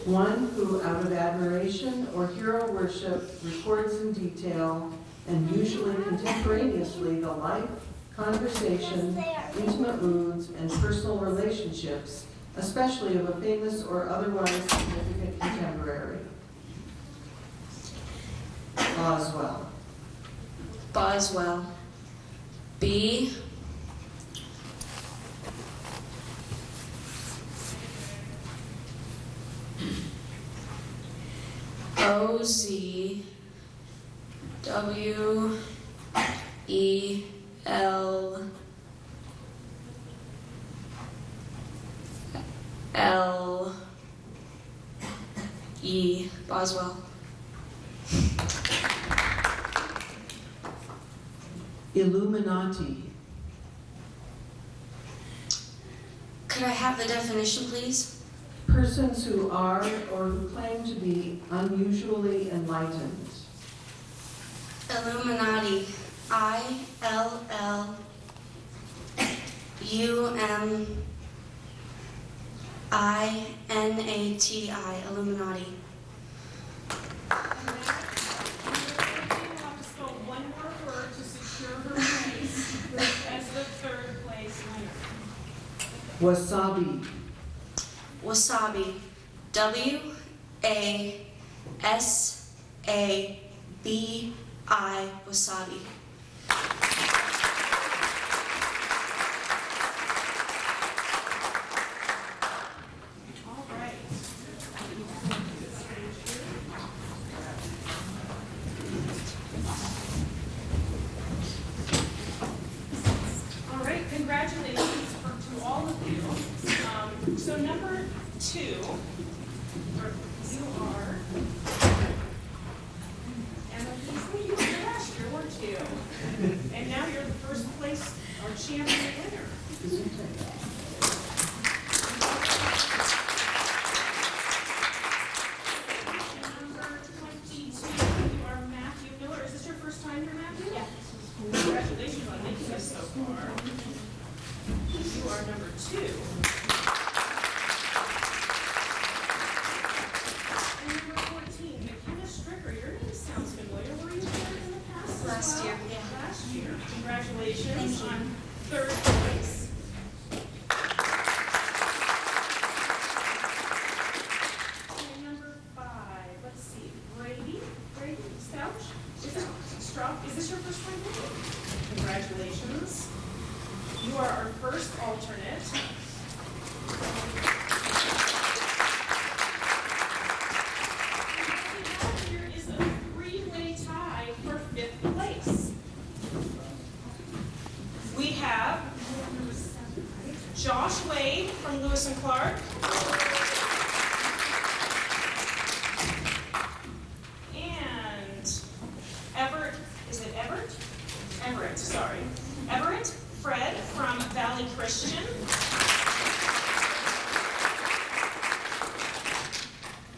One who, out of admiration or hero worship, records in detail and usually contemporaneously the life, conversation, intimate moods, and personal relationships especially of a famous or otherwise significant contemporary? Boswell. Boswell. B. O-Z W-E-L-L-E. Boswell. Illuminati. Could I have the definition, please? Persons who are or who claim to be unusually enlightened. Illuminati. I-L-L-U-M-I-N-A-T-I. Illuminati. Wasabi. Wasabi. W-A-S-A-B-I. Wasabi. All right. All right, congratulations to all of you. So number 2, you are Anna Beasley. You were here last year, weren't you? And now you're the first place or champion winner. Number 22, you are Matthew Miller. Is this your first time here, Matthew? Yes. Congratulations on making this so far. You are number 2. And number 14, McKenna Stricker. Your name sounds familiar. Were you here in the past? Last year, yeah. Last year. Congratulations Thank you. on 3rd place. And number 5, let's see, Brady Stouch? Is this your first time here? Congratulations. You are our first alternate. And what we have here is a 3-way tie for 5th place. We have Josh Wade from Lewis and Clark. And Everett, is it Everett? Everett, sorry. Everett Fred from Valley Christian.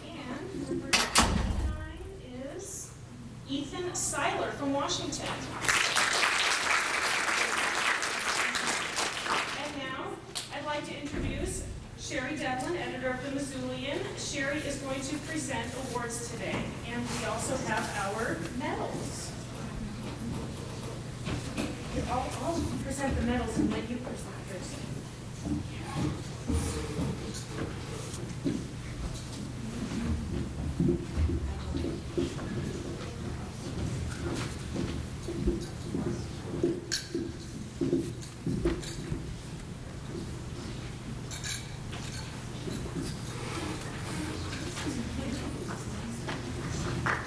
And number 9 is Ethan Seiler from Washington. And now I'd like to introduce Sherry Devlin, editor of the Missoulian. Sherry is going to present awards today. And we also have our medals. I'll present the medals and let you present those.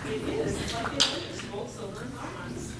It is. It's like it is. Gold, silver, and bronze.